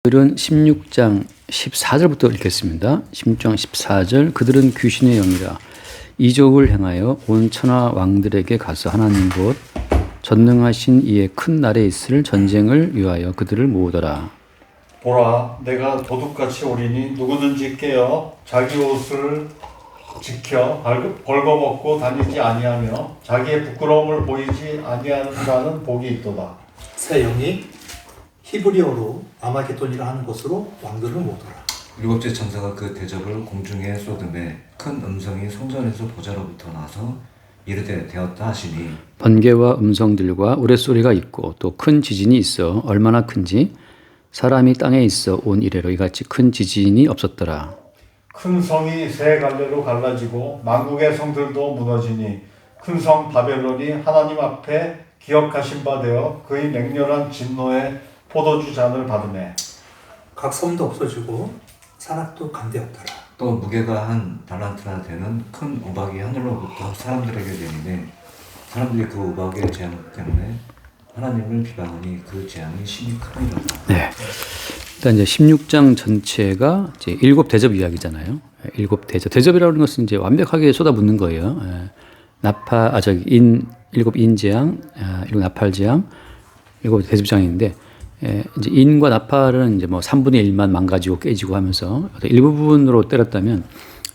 그들은 16장 14절부터 읽겠습니다. 16장 14절 그들은 귀신의 영이라 이적을 행하여 온 천하 왕들에게 가서 하나님 곧 전능하신 이의 큰 날에 있을 전쟁을 위하여 그들을 모으더라. 보라, 내가 도둑같이 오리니 누구든지 깨어 자기 옷을 지켜 벌거벗고 다니지 아니하며 자기의 부끄러움을 보이지 아니한다는 복이 있도다. 새 영이 히브리어로 아마게돈이라 하는 곳으로 왕들을 모으더라. 일곱째 천사가 그 대접을 공중에 쏟음에 큰 음성이 성전에서 보좌로부터 나서 이르되 되었다 하시니 번개와 음성들과 우레소리가 있고 또 큰 지진이 있어 얼마나 큰지 사람이 땅에 있어 온 이래로 이같이 큰 지진이 없었더라. 큰 성이 세 갈래로 갈라지고 만국의 성들도 무너지니 큰 성 바벨론이 하나님 앞에 기억하신 바 되어 그의 맹렬한 진노의 포도주 잔을 받으매 각 섬도 없어지고 산악도 간데없더라. 또 무게가 한 달란트나 되는 큰 우박이 하늘로부터 사람들에게 내리니 사람들이 그 우박의 재앙 때문에 하나님을 비방하니 그 재앙이 심히 크니라. 네. 일단 이제 16장 전체가 이제 일곱 대접 이야기잖아요. 일곱 대접. 대접이라는 것은 이제 완벽하게 쏟아붓는 거예요. 일곱 인재앙, 일곱 나팔재앙, 일곱 대접장인데 이제 인과 나팔은 이제 뭐 3분의 1만 망가지고 깨지고 하면서 일부분으로 때렸다면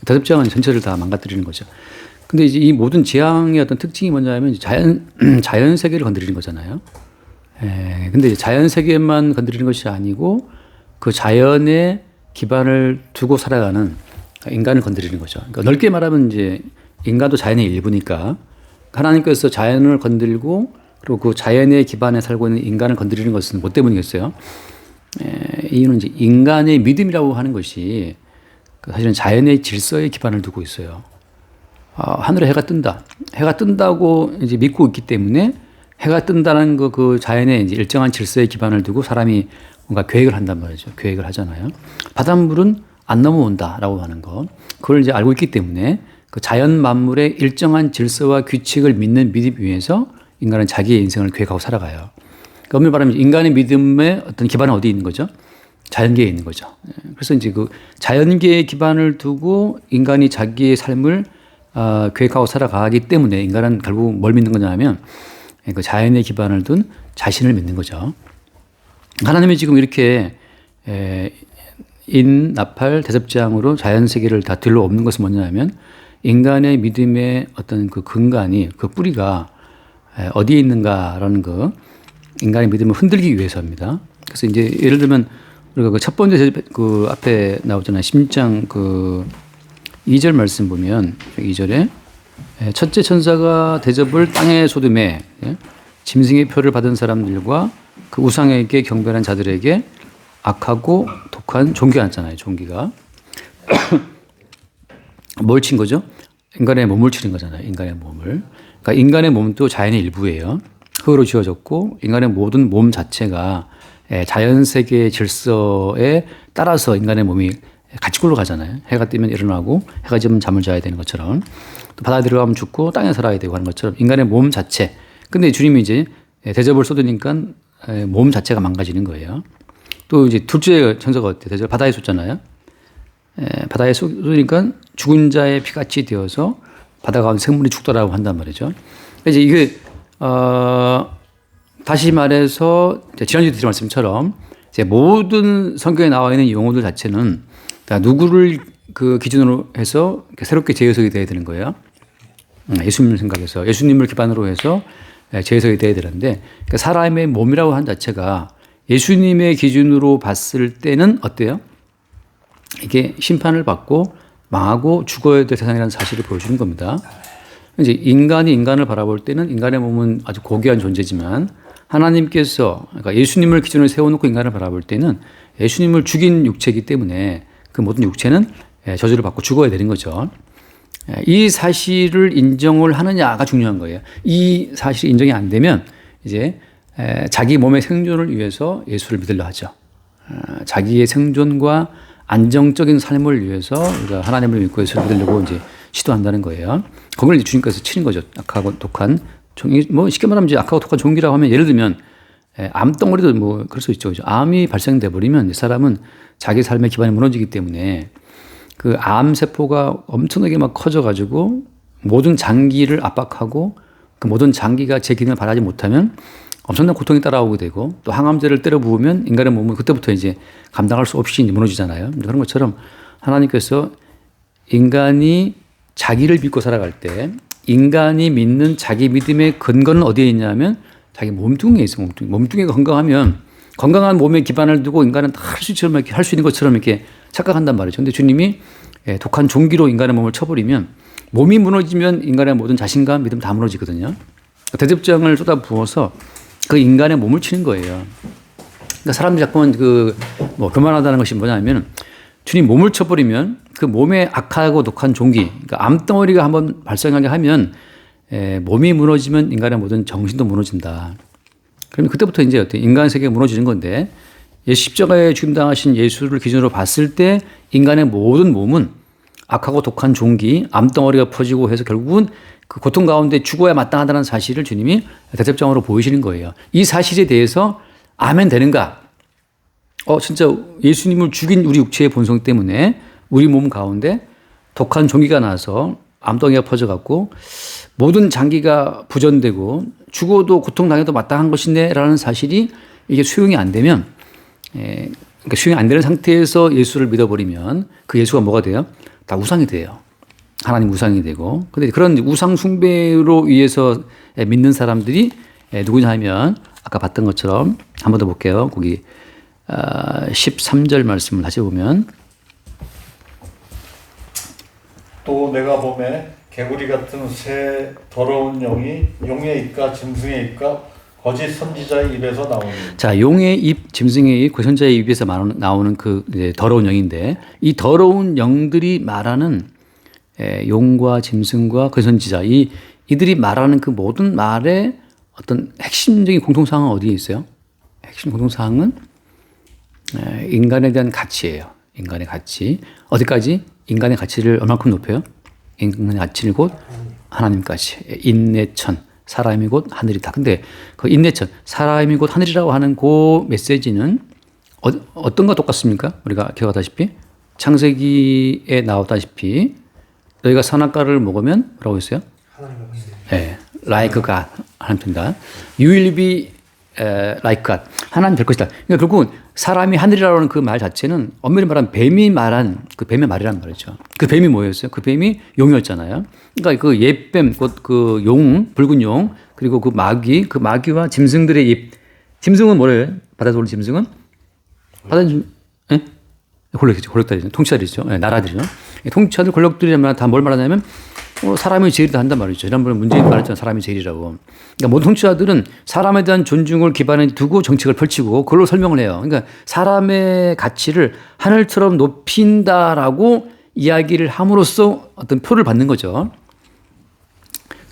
대접장은 전체를 다 망가뜨리는 거죠. 근데 이제 이 모든 재앙의 어떤 특징이 뭐냐면 자연 세계를 건드리는 거잖아요. 근데 자연 세계만 건드리는 것이 아니고 그 자연의 기반을 두고 살아가는 인간을 건드리는 거죠. 그러니까 넓게 말하면 이제 인간도 자연의 일부니까 하나님께서 자연을 건들고 그리고 그 자연의 기반에 살고 있는 인간을 건드리는 것은 뭐 때문이겠어요? 이유는 이제 인간의 믿음이라고 하는 것이 사실은 자연의 질서에 기반을 두고 있어요. 하늘에 해가 뜬다. 해가 뜬다고 이제 믿고 있기 때문에 해가 뜬다는 그 자연의 이제 일정한 질서에 기반을 두고 사람이 뭔가 계획을 한단 말이죠. 계획을 하잖아요. 바닷물은 안 넘어온다라고 하는 것. 그걸 이제 알고 있기 때문에 그 자연 만물의 일정한 질서와 규칙을 믿는 믿음 위에서 인간은 자기의 인생을 계획하고 살아가요. 그러니까 엄밀히 말하면 인간의 믿음의 어떤 기반은 어디에 있는 거죠? 자연계에 있는 거죠. 그래서 이제 그 자연계에 기반을 두고 인간이 자기의 삶을 계획하고 살아가기 때문에 인간은 결국 뭘 믿는 거냐면 그 자연의 기반을 둔 자신을 믿는 거죠. 하나님이 지금 이렇게 인, 나팔, 대접장으로 자연 세계를 다 들러 엎는 것은 뭐냐면 인간의 믿음의 어떤 그 근간이 그 뿌리가 어디에 있는가라는 거 인간의 믿음을 흔들기 위해서입니다. 그래서 이제 예를 들면 우리가 그 첫 번째 그 앞에 나오잖아요. 16장 그 2절 말씀 보면 2절에 첫째 천사가 대접을 땅에 쏟음에 짐승의 표를 받은 사람들과 그 우상에게 경배하는 자들에게 악하고 독한 종기가 났잖아요. 종기가 뭘 친 거죠? 인간의 몸을 치는 거잖아요. 인간의 몸을. 그러니까 인간의 몸도 자연의 일부예요. 흙으로 지어졌고 인간의 모든 몸 자체가 자연 세계의 질서에 따라서 인간의 몸이 같이 굴러가잖아요. 해가 뜨면 일어나고 해가 지면 잠을 자야 되는 것처럼 또 바다에 들어가면 죽고 땅에 살아야 되고 하는 것처럼 인간의 몸 자체. 근데 주님이 이제 대접을 쏟으니까 몸 자체가 망가지는 거예요. 또 이제 둘째 천사가 어때요? 대접 바다에 쏟잖아요. 바다에 쏟으니까 죽은 자의 피같이 되어서 바다 가운데 생물이 죽더라고 한단 말이죠. 이제 이게 다시 말해서 지난주에 드린 말씀처럼 이제 모든 성경에 나와 있는 용어들 자체는 다 누구를 그 기준으로 해서 새롭게 재해석이 돼야 되는 거예요. 예수님 생각해서 예수님을 기반으로 해서 재해석이 돼야 되는데 그러니까 사람의 몸이라고 하는 자체가 예수님의 기준으로 봤을 때는 어때요? 이게 심판을 받고 망하고 죽어야 될 세상이라는 사실을 보여주는 겁니다. 이제 인간이 인간을 바라볼 때는 인간의 몸은 아주 고귀한 존재지만 하나님께서 그러니까 예수님을 기준으로 세워놓고 인간을 바라볼 때는 예수님을 죽인 육체이기 때문에 그 모든 육체는 저주를 받고 죽어야 되는 거죠. 이 사실을 인정을 하느냐가 중요한 거예요. 이 사실이 인정이 안 되면 이제 자기 몸의 생존을 위해서 예수를 믿으려 하죠. 자기의 생존과 안정적인 삶을 위해서 우리가 하나님을 믿고 예수를 믿으려고 이제 시도한다는 거예요. 그걸 이제 주님께서 치는 거죠. 악하고 독한 종이, 뭐 쉽게 말하면 이제 악하고 독한 종기라고 하면 예를 들면 암덩어리도 뭐 그럴 수 있죠. 그죠? 암이 발생돼 버리면 이 사람은 자기 삶의 기반이 무너지기 때문에 그 암세포가 엄청나게 막 커져가지고 모든 장기를 압박하고 그 모든 장기가 제 기능을 발하지 못하면 엄청난 고통이 따라오게 되고 또 항암제를 때려 부으면 인간의 몸은 그때부터 이제 감당할 수 없이 이제 무너지잖아요. 그런 것처럼 하나님께서 인간이 자기를 믿고 살아갈 때 인간이 믿는 자기 믿음의 근거는 어디에 있냐면 자기 몸뚱이에 있어. 몸뚱이가 건강하면 건강한 몸에 기반을 두고 인간은 다 할 수 있는 것처럼 이렇게 착각한단 말이죠. 근데 주님이 독한 종기로 인간의 몸을 쳐버리면 몸이 무너지면 인간의 모든 자신감, 믿음 다 무너지거든요. 대접장을 쏟아 부어서 그 인간의 몸을 치는 거예요. 그러니까 사람들이 자꾸만 교만하다는 것이 뭐냐면 주님 몸을 쳐버리면 그 몸에 악하고 독한 종기, 그러니까 암덩어리가 한번 발생하게 하면 몸이 무너지면 인간의 모든 정신도 무너진다. 그러면 그때부터 이제 어때? 인간 세계가 무너지는 건데 십자가에 죽임당하신 예수를 기준으로 봤을 때 인간의 모든 몸은 악하고 독한 종기, 암덩어리가 퍼지고 해서 결국은 그 고통 가운데 죽어야 마땅하다는 사실을 주님이 대접장으로 보이시는 거예요. 이 사실에 대해서 아멘 되는가? 진짜 예수님을 죽인 우리 육체의 본성 때문에 우리 몸 가운데 독한 종기가 나서 암덩이가 퍼져갖고 모든 장기가 부전되고 죽어도 고통당해도 마땅한 것이네 라는 사실이 이게 수용이 안 되면 그러니까 수용이 안 되는 상태에서 예수를 믿어버리면 그 예수가 뭐가 돼요? 다 우상이 돼요. 하나님 우상이 되고. 근데 그런 우상 숭배로 위해서 믿는 사람들이 누구냐 하면 아까 봤던 것처럼 한 번 더 볼게요. 거기 13절 말씀을 다시 보면 또 내가 보매 개구리 같은 새 더러운 영이 용의 입과 짐승의 입과 거짓 선지자의 입에서 나오니. 자, 용의 입, 짐승의 입, 그 선지자의 입에서 나오는 그 이제 더러운 영인데 이 더러운 영들이 말하는 용과 짐승과 그 선지자 이들이 말하는 그 모든 말의 어떤 핵심적인 공통사항은 어디에 있어요? 핵심 공통사항은 인간에 대한 가치예요. 인간의 가치. 어디까지? 인간의 가치를 얼마큼 높여요? 인간의 가치를 곧 하나님까지. 인내천. 사람이 곧 하늘이다. 근데 그 인내천. 사람이 곧 하늘이라고 하는 그 메시지는 어떤 거 똑같습니까? 우리가 기억하다시피 창세기에 나왔다시피 너희가 선악과를 먹으면 뭐라고 했어요? 하나님의 모습. 네. like God. 하나님 된다. You will be like God. 하나님 될 것이다. 그러니까 결국은 사람이 하늘이라고 하는 그 말 자체는 엄밀히 말하면 뱀이 말한 그 뱀의 말이란 말이죠. 그 뱀이 뭐였어요? 그 뱀이 용이었잖아요. 그러니까 그 옛뱀, 곧 그 용, 붉은 용, 그리고 그 마귀와 짐승들의 입. 짐승은 뭐래요? 바다에서 오는 짐승은? 바다는 예? 권력들이죠. 통치자들이죠. 네, 나라들이죠. 통치자들, 권력들이라면 다 뭘 말하냐면 사람이 제일이다 한단 말이죠. 지난번에 문재인 말했잖아요. 사람이 제일이라고. 그러니까 모든 통치자들은 사람에 대한 존중을 기반에 두고 정책을 펼치고 그걸로 설명을 해요. 그러니까 사람의 가치를 하늘처럼 높인다라고 이야기를 함으로써 어떤 표를 받는 거죠.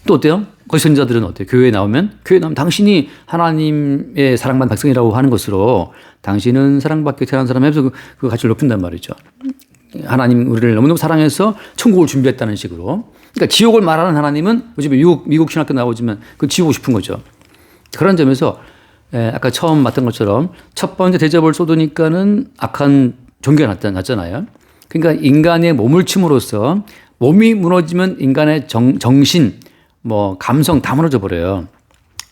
또 어때요? 거기 선지자들은 어때요? 교회에 나오면 당신이 하나님의 사랑받은 백성이라고 하는 것으로 당신은 사랑받게 태어난 사람 해서 그 가치를 높인단 말이죠. 하나님 우리를 너무너무 사랑해서 천국을 준비했다는 식으로. 그러니까 지옥을 말하는 하나님은 요즘에 미국 신학교 나오지만 그 지우고 싶은 거죠. 그런 점에서 아까 처음 봤던 것처럼 첫 번째 대접을 쏟으니까는 악한 종교가 났잖아요. 그러니까 인간의 몸을 침으로써 몸이 무너지면 인간의 정신, 감성 다 무너져 버려요.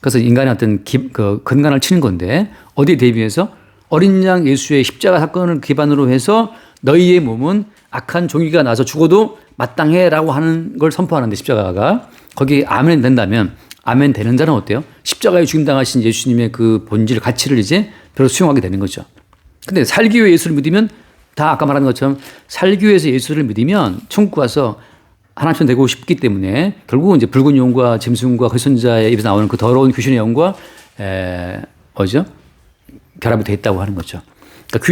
그래서 인간의 어떤 그 근간을 치는 건데 어디에 대비해서 어린 양 예수의 십자가 사건을 기반으로 해서 너희의 몸은 악한 종기가 나서 죽어도 마땅해라고 하는 걸 선포하는데 십자가가 거기에 아멘 된다면 아멘 되는 자는 어때요? 십자가에 죽임당하신 예수님의 그 본질 가치를 이제 비로소 수용하게 되는 거죠. 근데 살기 위해 예수를 믿으면 다 아까 말한 것처럼 살기 위해서 예수를 믿으면 천국 가서 하나님처럼 되고 싶기 때문에 결국은 이제 붉은 용과 짐승과 그 선지자의 입에서 나오는 그 더러운 귀신의 영과 결합이 되어 있다고 하는 거죠. 그러니까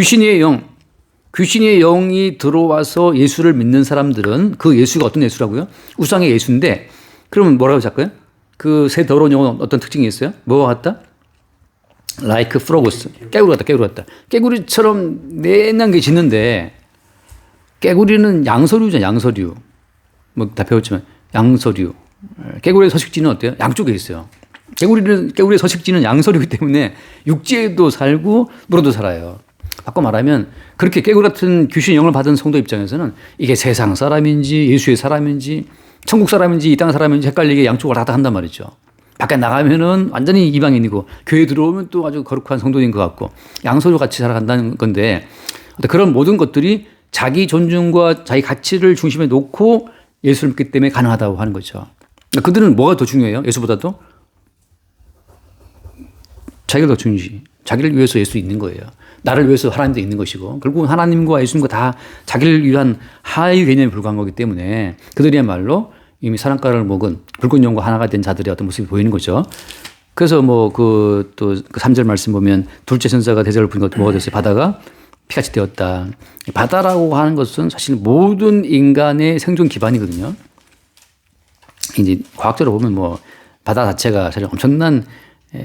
귀신의 영이 들어와서 예수를 믿는 사람들은 그 예수가 어떤 예수라고요? 우상의 예수인데 그러면 뭐라고 할까요? 그 새 더러운 영은 어떤 특징이 있어요? 뭐와 같다? like frogs. 깨구리 같다. 깨구리처럼 내난 게 짖는데 깨구리는 양서류죠. 다 배웠지만 양서류. 깨구리의 서식지는 어때요? 양쪽에 있어요. 개구리의 서식지는 양서류이기 때문에 육지에도 살고 물에도 살아요. 바꿔 말하면 그렇게 개구리 같은 귀신 영을 받은 성도 입장에서는 이게 세상 사람인지 예수의 사람인지 천국 사람인지 이 땅 사람인지 헷갈리게 양쪽을 다 한단 말이죠. 밖에 나가면은 완전히 이방인이고 교회 들어오면 또 아주 거룩한 성도인 것 같고 양서류 같이 살아간다는 건데 그런 모든 것들이 자기 존중과 자기 가치를 중심에 놓고 예수를 믿기 때문에 가능하다고 하는 거죠. 그들은 뭐가 더 중요해요? 예수보다도? 자기를 더 중요시. 자기를 위해서 예수 있는 거예요. 나를 위해서 하나님도 있는 것이고 결국은 하나님과 예수님과 다 자기를 위한 하위 개념에 불과한 거기 때문에 그들이야말로 이미 사랑가를 먹은 붉은 용과 하나가 된 자들의 어떤 모습이 보이는 거죠. 그래서 뭐 그 또 3절 말씀 보면 둘째 천사가 대접을 부린 것 뭐가 됐어요? 바다가 피같이 되었다. 바다라고 하는 것은 사실 모든 인간의 생존 기반이거든요. 이제 과학적으로 보면 뭐 바다 자체가 사실 엄청난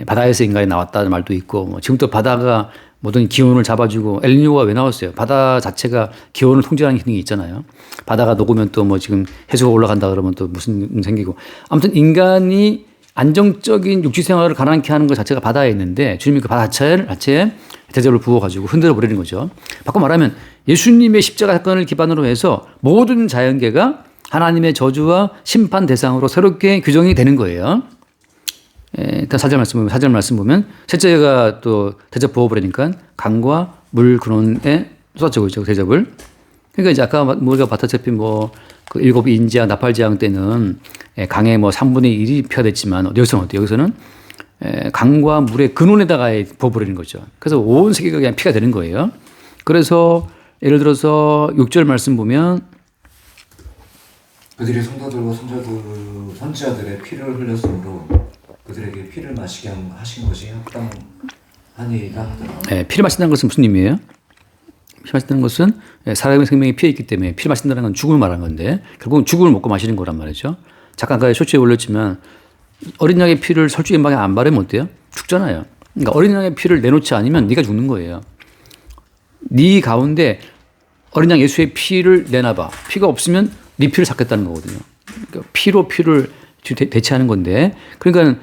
바다에서 인간이 나왔다는 말도 있고 뭐 지금 또 바다가 모든 기온을 잡아주고 엘니뇨가 왜 나왔어요? 바다 자체가 기온을 통제하는 기능이 있잖아요. 바다가 녹으면 또 뭐 지금 해수가 올라간다 그러면 또 무슨 생기고 아무튼 인간이 안정적인 육지 생활을 가능케 하는 것 자체가 바다에 있는데 주님이 그 바다 자체에 대접을 부어가지고 흔들어 버리는 거죠. 바꿔 말하면 예수님의 십자가 사건을 기반으로 해서 모든 자연계가 하나님의 저주와 심판 대상으로 새롭게 규정이 되는 거예요. 일단 4절 말씀 보면 셋째가 또 대접 부어버리니까 강과 물 근원에 쏟아지고 있죠. 대접을. 그러니까 이제 아까 우리가 봤다시피 그 일곱 인지와 나팔지향 때는 강의 3분의 1이 표현됐지만 여기서는 어때요? 여기서는 강과 물의 근원에다가 부어버리는 거죠. 그래서 온 세계가 그냥 피가 되는 거예요. 그래서 예를 들어서 6절 말씀 보면 그들이 성도들과 선지자들의 피를 흘렸으므로 그들에게 피를 마시게 하신 것이 합당하니이다 하더라. 피를 마신다는 것은 무슨 의미예요? 피 마신다는 것은 사람의 생명이 피해 있기 때문에 피를 마신다는 건 죽음을 말하는 건데 결국은 죽음을 먹고 마시는 거란 말이죠. 잠깐 아까 쇼츠에 올렸지만 어린 양의 피를 설주인 방에 안 바르면 어때요? 죽잖아요. 그러니까 어린 양의 피를 내놓지 않으면 네가 죽는 거예요. 네 가운데 어린 양 예수의 피를 내놔봐. 피가 없으면 네 피를 삭겠다는 거거든요. 그러니까 피로 피를 대체하는 건데 그러니까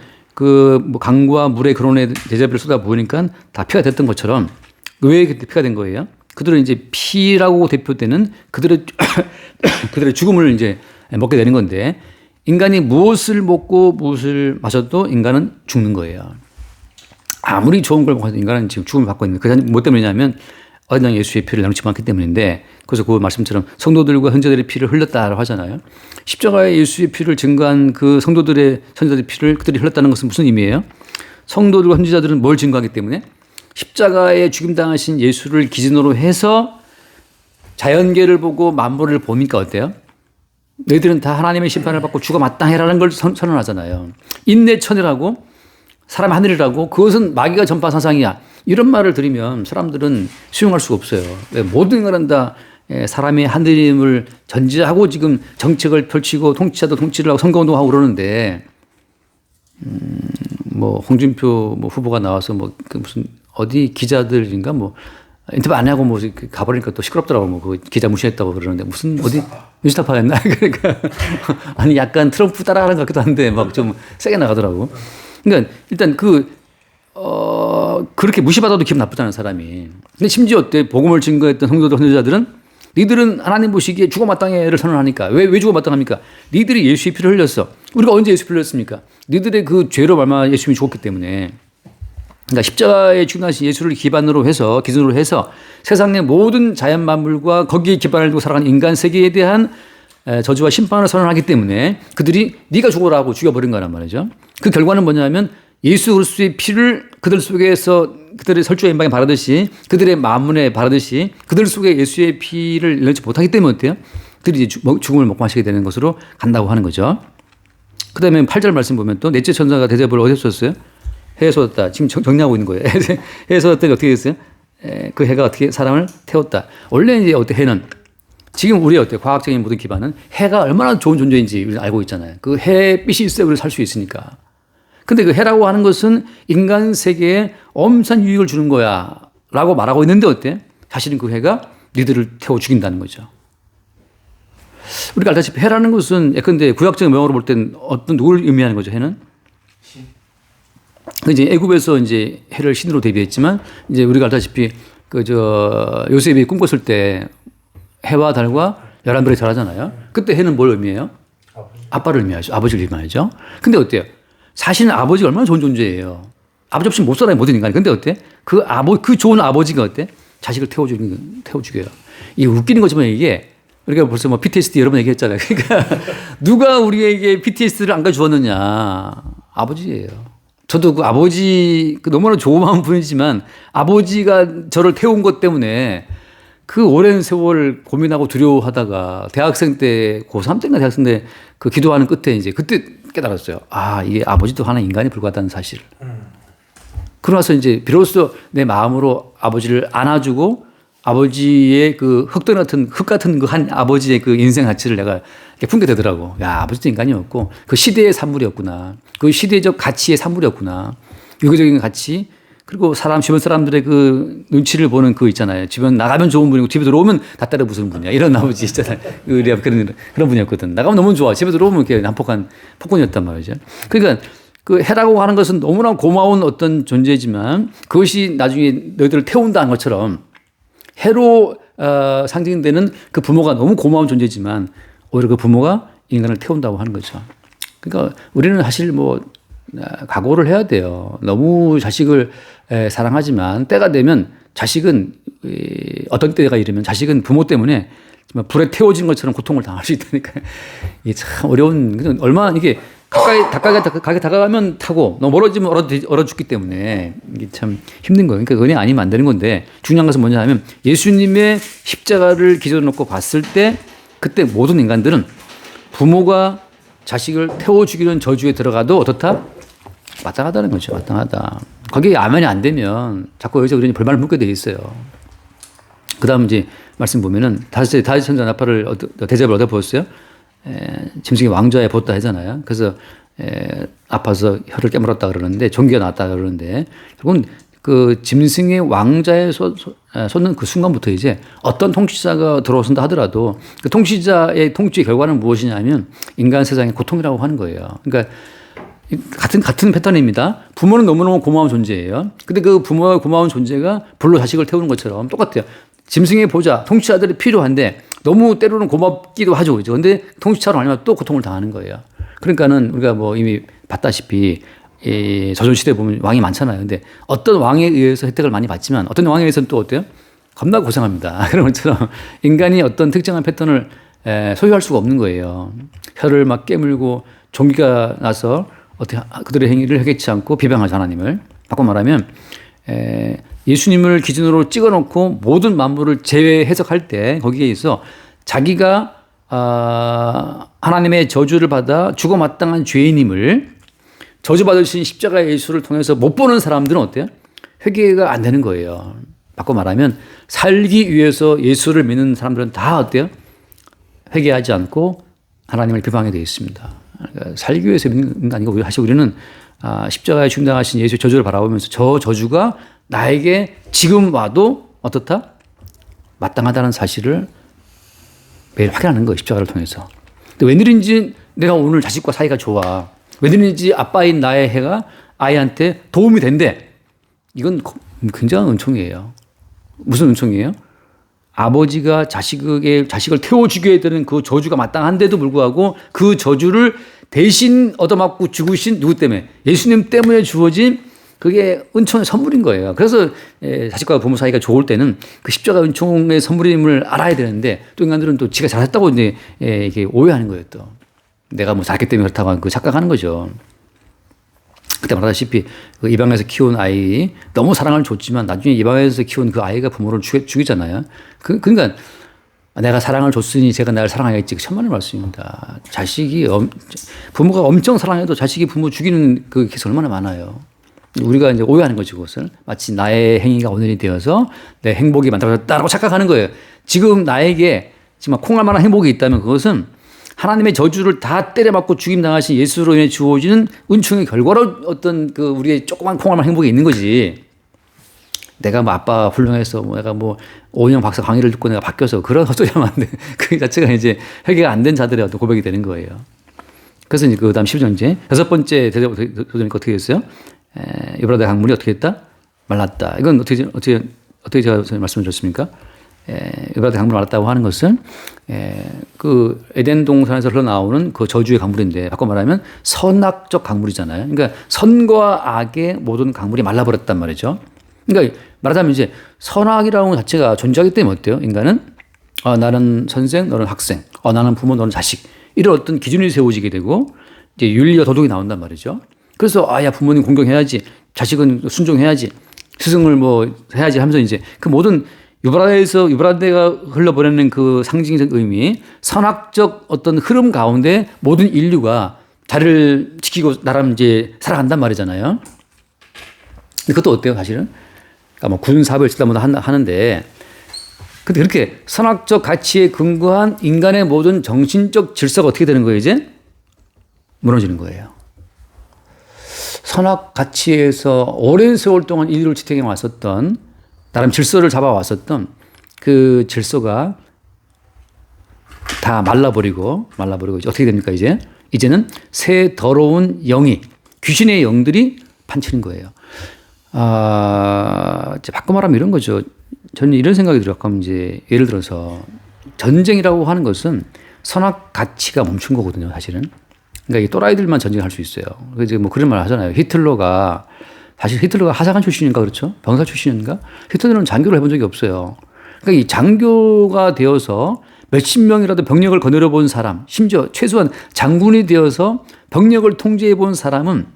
강과 물의 근원에 대접을 쏟아 부으니까 다 피가 됐던 것처럼 왜 그때 피가 된 거예요? 그들은 이제 피라고 대표되는 그들의 죽음을 이제 먹게 되는 건데 인간이 무엇을 먹고 무엇을 마셔도 인간은 죽는 거예요. 아무리 좋은 걸 먹어도 인간은 지금 죽음을 받고 있는 거예요. 뭐 때문이냐면 어린 양 예수의 피를 나누지 않기 때문인데 그래서 그 말씀처럼 성도들과 선지자들의 피를 흘렸다라고 하잖아요. 십자가에 예수의 피를 증거한 그 성도들의 선지자들의 피를 그들이 흘렸다는 것은 무슨 의미예요? 성도들과 선지자들은 뭘 증거하기 때문에? 십자가에 죽임당하신 예수를 기준으로 해서 자연계를 보고 만물을 보니까 어때요? 너희들은 다 하나님의 심판을 받고 죽어 마땅해라는 걸 선언하잖아요. 인내천이라고 사람의 하늘이라고 그것은 마귀가 전파 사상이야. 이런 말을 들으면 사람들은 수용할 수가 없어요. 왜? 모든 인간은 다 사람의 하늘임을 전제하고 지금 정책을 펼치고 통치자도 통치를 하고 선거운동하고 그러는데 홍준표 후보가 나와서 그 무슨 어디 기자들인가 인터뷰 안 하고 가버리니까 또 시끄럽더라고. 그 기자 무시했다고 그러는데 무슨 어디 뉴스타파였나? 그러니까 아니 약간 트럼프 따라가는 것 같기도 한데 좀 세게 나가더라고. 그러니까 일단 그렇게 무시받아도 기분 나쁘잖아요, 사람이. 근데 심지어 어때? 복음을 증거했던 성도들, 선지자들은 니들은 하나님 보시기에 죽어 마땅해를 선언하니까. 왜 죽어 마땅합니까? 니들이 예수의 피를 흘렸어. 우리가 언제 예수 피를 흘렸습니까? 니들의 그 죄로 말마 예수님이 죽었기 때문에. 그러니까 십자가에 죽으신 예수를 기준으로 해서 세상의 모든 자연 만물과 거기에 기반을 두고 살아가는 인간 세계에 대한 저주와 심판을 선언하기 때문에 그들이 네가 죽어라고 죽여버린 거란 말이죠. 그 결과는 뭐냐면 예수 그리스도의 피를 그들 속에서 그들의 설주의 임방에 바르듯이 그들의 만문에 바르듯이 그들 속에 예수의 피를 내지 못하기 때문에 어때요? 그들이 이제 죽음을 먹고 마시게 되는 것으로 간다고 하는 거죠. 그 다음에 8절 말씀 보면 또 넷째 천사가 대접을 어디서 줬어요? 해에 쏟았다. 지금 정리하고 있는 거예요. 해에 쏟았더니 어떻게 됐어요? 그 해가 어떻게 사람을 태웠다. 원래 이제 해는 지금 우리의 과학적인 모든 기반은 해가 얼마나 좋은 존재인지 우리는 알고 있잖아요. 그 햇빛이 있어야 우리가 살 수 있으니까. 근데 그 해라고 하는 것은 인간 세계에 엄청난 유익을 주는 거야 라고 말하고 있는데 어때? 사실은 그 해가 니들을 태워 죽인다는 거죠. 우리가 알다시피 해라는 것은 예컨대 구약적 명어로 볼 땐 누굴 의미하는 거죠, 해는? 이제 애굽에서 이제 해를 신으로 대비했지만 이제 우리가 알다시피 요셉이 꿈꿨을 때 해와 달과 11별이 절하잖아요. 그때 해는 뭘 의미해요? 아빠를 의미하죠. 아버지를 의미하죠. 근데 어때요? 사실은 아버지가 얼마나 좋은 존재예요. 아버지 없이 못 살아요, 모든 인간이. 근데 어때? 그 좋은 아버지가 어때? 자식을 태워주게요. 이게 웃기는 거지만 이게 우리가 벌써 뭐 PTSD 여러 번 얘기했잖아요. 그러니까 누가 우리에게 PTSD를 안겨주었느냐? 아버지예요. 저도 그 아버지, 너무나 좋은 분이지만 아버지가 저를 태운 것 때문에 그 오랜 세월 고민하고 두려워하다가 대학생 때, 고3 때인가 대학생 때 그 기도하는 끝에 이제 그때 깨달았어요. 아, 이게 아버지도 하나의 인간에 불과하다는 사실을. 그러고 나서 이제 비로소 내 마음으로 아버지를 안아주고 아버지의 그 흙 같은 그 한 아버지의 그 인생 가치를 내가 이렇게 품게 되더라고. 야, 아버지도 인간이었고 그 시대의 산물이었구나. 그 시대적 가치의 산물이었구나. 유교적인 가치. 그리고 주변 사람들의 그 눈치를 보는 그 있잖아요. 주변 나가면 좋은 분이고 집에 들어오면 다 때려 부수는 분이야. 이런 아버지 있잖아요. 그런 분이었거든. 나가면 너무 좋아. 집에 들어오면 이렇게 난폭한 폭군이었단 말이죠. 그러니까 그 해라고 하는 것은 너무나 고마운 어떤 존재지만 그것이 나중에 너희들을 태운다는 것처럼 해로 상징되는 그 부모가 너무 고마운 존재지만 오히려 그 부모가 인간을 태운다고 하는 거죠. 그러니까 우리는 사실 각오를 해야 돼요. 너무 자식을 사랑하지만 때가 되면 자식은 어떤 때가 이르면 자식은 부모 때문에 불에 태워진 것처럼 고통을 당할 수 있다니까. 이게 참 어려운, 얼마나 이게 가까이 다가가면 타고 너무 멀어지면 얼어 죽기 때문에 이게 참 힘든 거예요. 그러니까 은혜 아니면 안 되는 건데 중요한 것은 뭐냐 하면 예수님의 십자가를 기준으로 놓고 봤을 때 그때 모든 인간들은 부모가 자식을 태워 죽이는 저주에 들어가도 어떻다? 마땅하다는 거죠. 마땅하다. 거기에 아멘이 안 되면 자꾸 여기서 우리는 불만을 묻게 돼 있어요. 그 다음 이제 말씀 보면은 다윗 천사 나팔을 대접을 얻어보았어요. 짐승의 왕좌에 보았다 하잖아요. 그래서 아파서 혀를 깨물었다 그러는데 종기가 나왔다 그러는데 결국은 그 짐승의 왕좌에 솟는 그 순간부터 이제 어떤 통치자가 들어선다 하더라도 그 통치자의 통치의 결과는 무엇이냐면 인간 세상의 고통이라고 하는 거예요. 그러니까 같은 패턴입니다. 부모는 너무너무 고마운 존재예요. 근데 그 부모의 고마운 존재가 불로 자식을 태우는 것처럼 똑같아요. 짐승의 보좌, 통치자들이 필요한데 너무 때로는 고맙기도 하죠. 그죠? 근데 통치자로 아니면 또 고통을 당하는 거예요. 그러니까는 우리가 이미 봤다시피 조선시대에 보면 왕이 많잖아요. 근데 어떤 왕에 의해서 혜택을 많이 받지만 어떤 왕에 의해서는 또 어때요? 겁나 고생합니다. 그런 것처럼 인간이 어떤 특정한 패턴을 소유할 수가 없는 거예요. 혀를 막 깨물고 종기가 나서 어떻게 그들의 행위를 해결치 않고 비방하지 하나님을. 바꿔 말하면 예수님을 기준으로 찍어놓고 모든 만물을 재해 해석할 때 거기에 있어 자기가 하나님의 저주를 받아 죽어 마땅한 죄인임을 저주받으신 십자가 예수를 통해서 못 보는 사람들은 어때요? 회개가 안 되는 거예요. 바꿔 말하면 살기 위해서 예수를 믿는 사람들은 다 어때요? 회개하지 않고 하나님을 비방하게 되어 있습니다. 그러니까 살기 위해서 믿는 게 아니고 사실 우리는 십자가에 중당하신 예수의 저주를 바라보면서 저 저주가 나에게 지금 와도 어떻다? 마땅하다는 사실을 매일 확인하는 거예요. 십자가를 통해서. 근데 웬일인지 내가 오늘 자식과 사이가 좋아. 웬일인지 아빠인 나의 해가 아이한테 도움이 된대. 이건 굉장한 은총이에요. 무슨 은총이에요? 아버지가 자식을 태워 죽여야 되는 그 저주가 마땅한데도 불구하고 그 저주를 대신 얻어맞고 죽으신 누구 때문에? 예수님 때문에 주어진 그게 은총의 선물인 거예요. 그래서 자식과 부모 사이가 좋을 때는 그 십자가 은총의 선물임을 알아야 되는데 또 인간들은 또 지가 잘했다고 이제 이게 오해하는 거예요. 또 내가 잘했기 때문에 그렇다고 그 착각하는 거죠. 그때 말하다시피 그 이방에서 키운 아이 너무 사랑을 줬지만 나중에 이방에서 키운 그 아이가 부모를 죽이잖아요. 그러니까 내가 사랑을 줬으니 제가 나를 사랑하겠지. 천만의 말씀입니다. 부모가 엄청 사랑해도 자식이 부모 죽이는 그 케이스 얼마나 많아요. 우리가 이제 오해하는 거죠. 그것을 마치 나의 행위가 원인이 되어서 내 행복이 만들어졌다라고 착각하는 거예요. 지금 나에게 지금 콩할 만한 행복이 있다면 그것은 하나님의 저주를 다 때려맞고 죽임 당하신 예수로 인해 주어지는 은총의 결과로 어떤 그 우리의 조그만 콩알만 행복이 있는 거지. 내가 아빠 훌륭해서 내가 5년 박사 강의를 듣고 내가 바뀌어서 그런 헛소리 하면 안 돼. 그 자체가 이제 회개가 안 된 자들의 어떤 고백이 되는 거예요. 그래서 이제 그 다음 12절 이제 6번째 대접이 어떻게 됐어요? 유브라데 강물이 어떻게 됐다? 말랐다. 이건 어떻게 제가 말씀을 드렸습니까? 유브라데 강물이 말랐다고 하는 것은 그 에덴 동산에서 흘러나오는 그 저주의 강물인데 바꿔 말하면 선악적 강물이잖아요. 그러니까 선과 악의 모든 강물이 말라버렸단 말이죠. 그러니까 말하자면 이제 선악이라는 것 자체가 존재하기 때문에 어때요? 인간은 나는 선생, 너는 학생, 나는 부모, 너는 자식 이런 어떤 기준이 세워지게 되고 이제 윤리와 도덕이 나온단 말이죠. 그래서 야 부모님 공경해야지, 자식은 순종해야지, 스승을 뭐 해야지 하면서 이제 그 모든 유브라데가 흘러보내는 그 상징적 의미, 선악적 어떤 흐름 가운데 모든 인류가 자리를 지키고 나름 이제 살아간단 말이잖아요. 근데 그것도 어때요, 사실은? 그러니까 뭐 군사별 쓰다 하는데, 근데 그렇게 선악적 가치에 근거한 인간의 모든 정신적 질서가 어떻게 되는 거예요, 이제? 무너지는 거예요. 선악 가치에서 오랜 세월 동안 인류를 지탱해 왔었던, 나름 질서를 잡아왔었던 그 질서가 다 말라버리고 이제 어떻게 됩니까, 이제? 이제는 새 더러운 영이, 귀신의 영들이 판치는 거예요. 이제 바꿔 말하면 이런 거죠. 저는 이런 생각이 들어요. 가끔 이제 예를 들어서 전쟁이라고 하는 것은 선악 가치가 멈춘 거거든요, 사실은. 그러니까 이 또라이들만 전쟁할 수 있어요. 그래서 뭐 그런 말 하잖아요. 히틀러가 하사관 출신인가 그렇죠? 병사 출신인가? 히틀러는 장교를 해본 적이 없어요. 그러니까 이 장교가 되어서 몇십 명이라도 병력을 거느려 본 사람, 심지어 최소한 장군이 되어서 병력을 통제해 본 사람은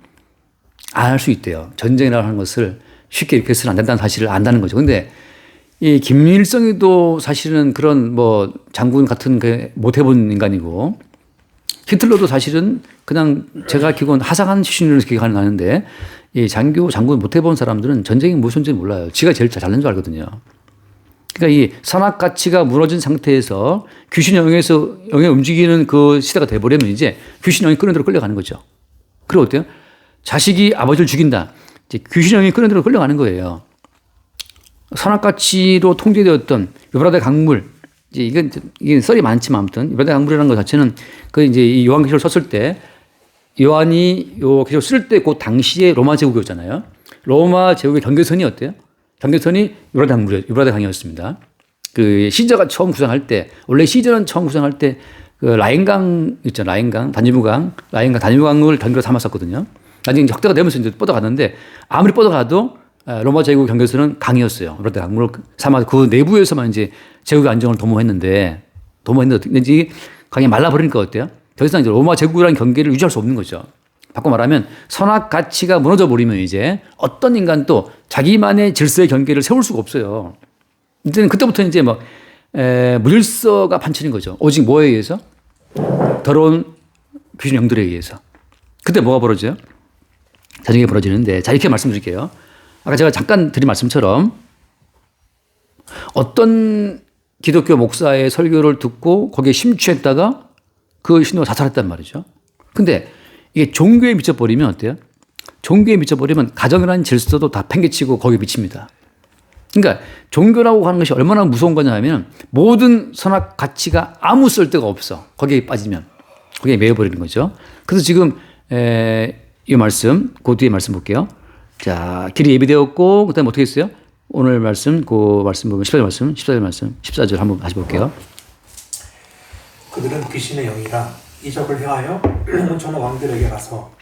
안 할 수 있대요. 전쟁이라고 하는 것을 쉽게 이렇게 해서는 안 된다는 사실을 안다는 거죠. 근데 이 김일성이도 사실은 그런 뭐 장군 같은 게 못 해본 인간이고, 히틀러도 사실은 그냥 제가 기본 하사관 출신으로 기억하는데, 이 장군 못 해본 사람들은 전쟁이 무엇인지 몰라요. 지가 제일 잘하는 줄 알거든요. 그러니까 이 선악 가치가 무너진 상태에서 귀신 영에 움직이는 그 시대가 돼버리면 이제 귀신 영이 끄는 대로 끌려가는 거죠. 그리고 어때요? 자식이 아버지를 죽인다. 이제 귀신 영이 끄는 대로 끌려가는 거예요. 선악 가치로 통제되었던 유브라데 강물, 이제 이게 썰이 많지만 아무튼 유브라데 강물이라는 것 자체는 그 이제 이 요한계시록을 썼을 때, 요한이 요 계시록 쓸 때 그 당시에 로마 제국이었잖아요. 로마 제국의 경계선이 어때요? 경계선이 유브라데 강이었습니다. 그 시저가 처음 구상할 때, 원래 시저는 처음 구상할 때 그 라인강 있잖아요. 라인강, 다뉴브강을 경계로 삼았었거든요. 나중에 이제 확대가 되면서 이제 뻗어갔는데, 아무리 뻗어가도 로마 제국 경계선은 강이었어요. 유브라데 강물을 삼아서 그 내부에서만 이제 제국의 안정을 도모했는데 이제 강이 말라버리니까 어때요? 더 이상 이제 로마 제국이라는 경계를 유지할 수 없는 거죠. 바꿔 말하면 선악 가치가 무너져 버리면 이제 어떤 인간도 자기만의 질서의 경계를 세울 수가 없어요. 이제는 그때부터 이제 뭐 물질서가 판치는 거죠. 오직 뭐에 의해서? 더러운 귀신 영들에 의해서. 그때 뭐가 벌어져요? 자중에 벌어지는데, 자 이렇게 말씀드릴게요. 아까 제가 잠깐 드린 말씀처럼 어떤 기독교 목사의 설교를 듣고 거기에 심취했다가 그 신도가 자살했단 말이죠. 근데 이게 종교에 미쳐버리면 어때요? 종교에 미쳐버리면 가정이라는 질서도 다 팽개치고 거기에 미칩니다. 그러니까 종교라고 하는 것이 얼마나 무서운 거냐면 모든 선악 가치가 아무 쓸데가 없어. 거기에 빠지면. 거기에 매여버리는 거죠. 그래서 지금 이 말씀, 그 뒤에 말씀 볼게요. 자, 길이 예비되었고, 그 다음에 어떻게 했어요? 오늘 말씀, 그 말씀 보면 14절 말씀, 14절 한번 다시 볼게요. 그들은 귀신의 영이라 이적을 행하여 온천한 왕들에게 가서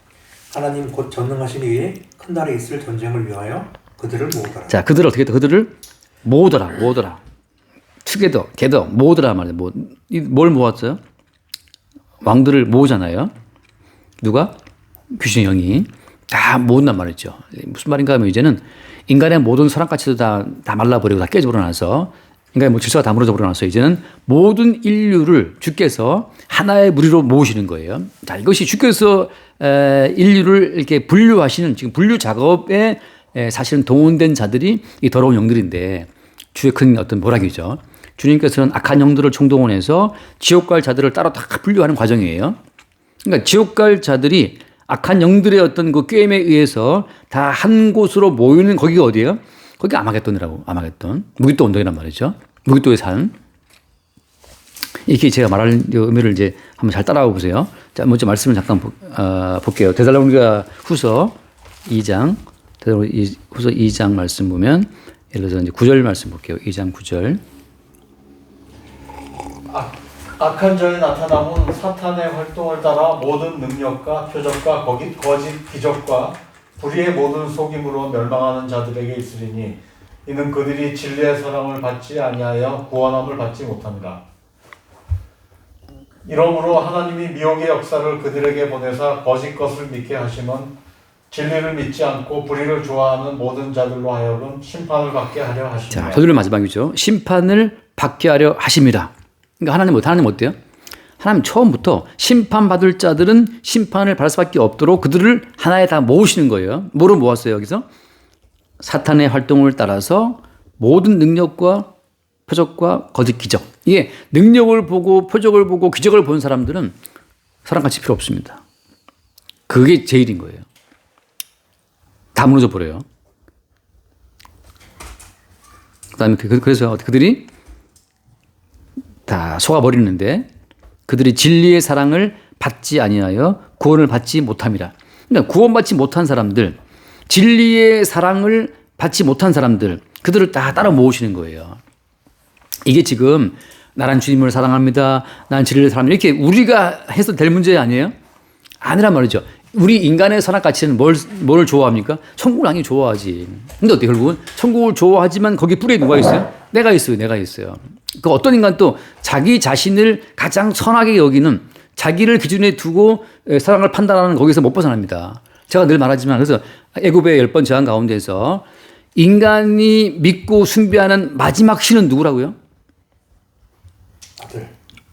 하나님 곧 전능하신 이에 큰 달에 있을 전쟁을 위하여 그들을 모으더라. 자, 그들을 어떻게 했다? 그들을 모으더라. 투게더, 게더, 모으더라 말이에요. 뭘 모았어요? 왕들을 모으잖아요. 누가? 귀신의 영이. 다 모은단 말이죠. 무슨 말인가 하면 이제는 인간의 모든 선악가치도 다 말라버리고 다 깨져버려놔서 인간의 뭐 질서가 다 무너져버려놔서 이제는 모든 인류를 주께서 하나의 무리로 모으시는 거예요. 자, 이것이 주께서 인류를 이렇게 분류하시는 지금 분류 작업에 사실은 동원된 자들이 이 더러운 영들인데 주의 큰 어떤 모락이죠. 주님께서는 악한 영들을 총동원해서 지옥 갈 자들을 따로 다 분류하는 과정이에요. 그러니까 지옥 갈 자들이 악한 영들의 어떤 그 꾀임에 의해서 다 한 곳으로 모이는 거기가 어디예요? 거기 아마겟돈이라고, 아마겟돈. 무기토 언덕이란 말이죠. 무기토의 산. 이렇게 제가 말할 의미를 이제 한번 잘 따라와 보세요. 자, 먼저 말씀을 잠깐 볼게요. 데살로니가 후서 2장 후서 2장 말씀 보면 예를 들어서 이제 9절 말씀 볼게요. 2장 9절. 악한 자의 나타남은 사탄의 활동을 따라 모든 능력과 표적과 거짓 기적과 불의의 모든 속임으로 멸망하는 자들에게 있으리니 이는 그들이 진리의 사랑을 받지 아니하여 구원함을 받지 못합니다. 이러므로 하나님이 미혹의 역사를 그들에게 보내사 거짓 것을 믿게 하심은 진리를 믿지 않고 불의를 좋아하는 모든 자들로 하여금 심판을 받게 하려 하십니다. 자, 서두를 마지막이죠. 심판을 받게 하려 하십니다. 그러니까 하나님 어때요? 하나님 처음부터 심판받을 자들은 심판을 받을 수밖에 없도록 그들을 하나에 다 모으시는 거예요. 뭐로 모았어요, 여기서? 사탄의 활동을 따라서 모든 능력과 표적과 거짓 기적. 이게 능력을 보고 표적을 보고 기적을 본 사람들은 사람같이 필요 없습니다. 그게 제일인 거예요. 다 무너져 버려요. 그다음에 그래서 그들이 다 속아버리는데 그들이 진리의 사랑을 받지 아니하여 구원을 받지 못함이라. 그러니까 구원받지 못한 사람들, 진리의 사랑을 받지 못한 사람들, 그들을 다 따라 모으시는 거예요. 이게 지금 나란 주님을 사랑합니다. 난 진리를 사랑합니다. 이렇게 우리가 해서 될 문제 아니에요? 아니란 말이죠. 우리 인간의 선악 가치는 뭘 좋아합니까? 천국을 당연히 좋아하지. 근데 어때 결국은 천국을 좋아하지만 거기 뿌리에 누가 있어요? 내가 있어요. 그 어떤 인간도 자기 자신을 가장 선하게 여기는 자기를 기준에 두고 사랑을 판단하는 거기서 못 벗어납니다. 제가 늘 말하지만 그래서 애굽의 10번 재앙 가운데서 인간이 믿고 숭배하는 마지막 신은 누구라고요? 아들.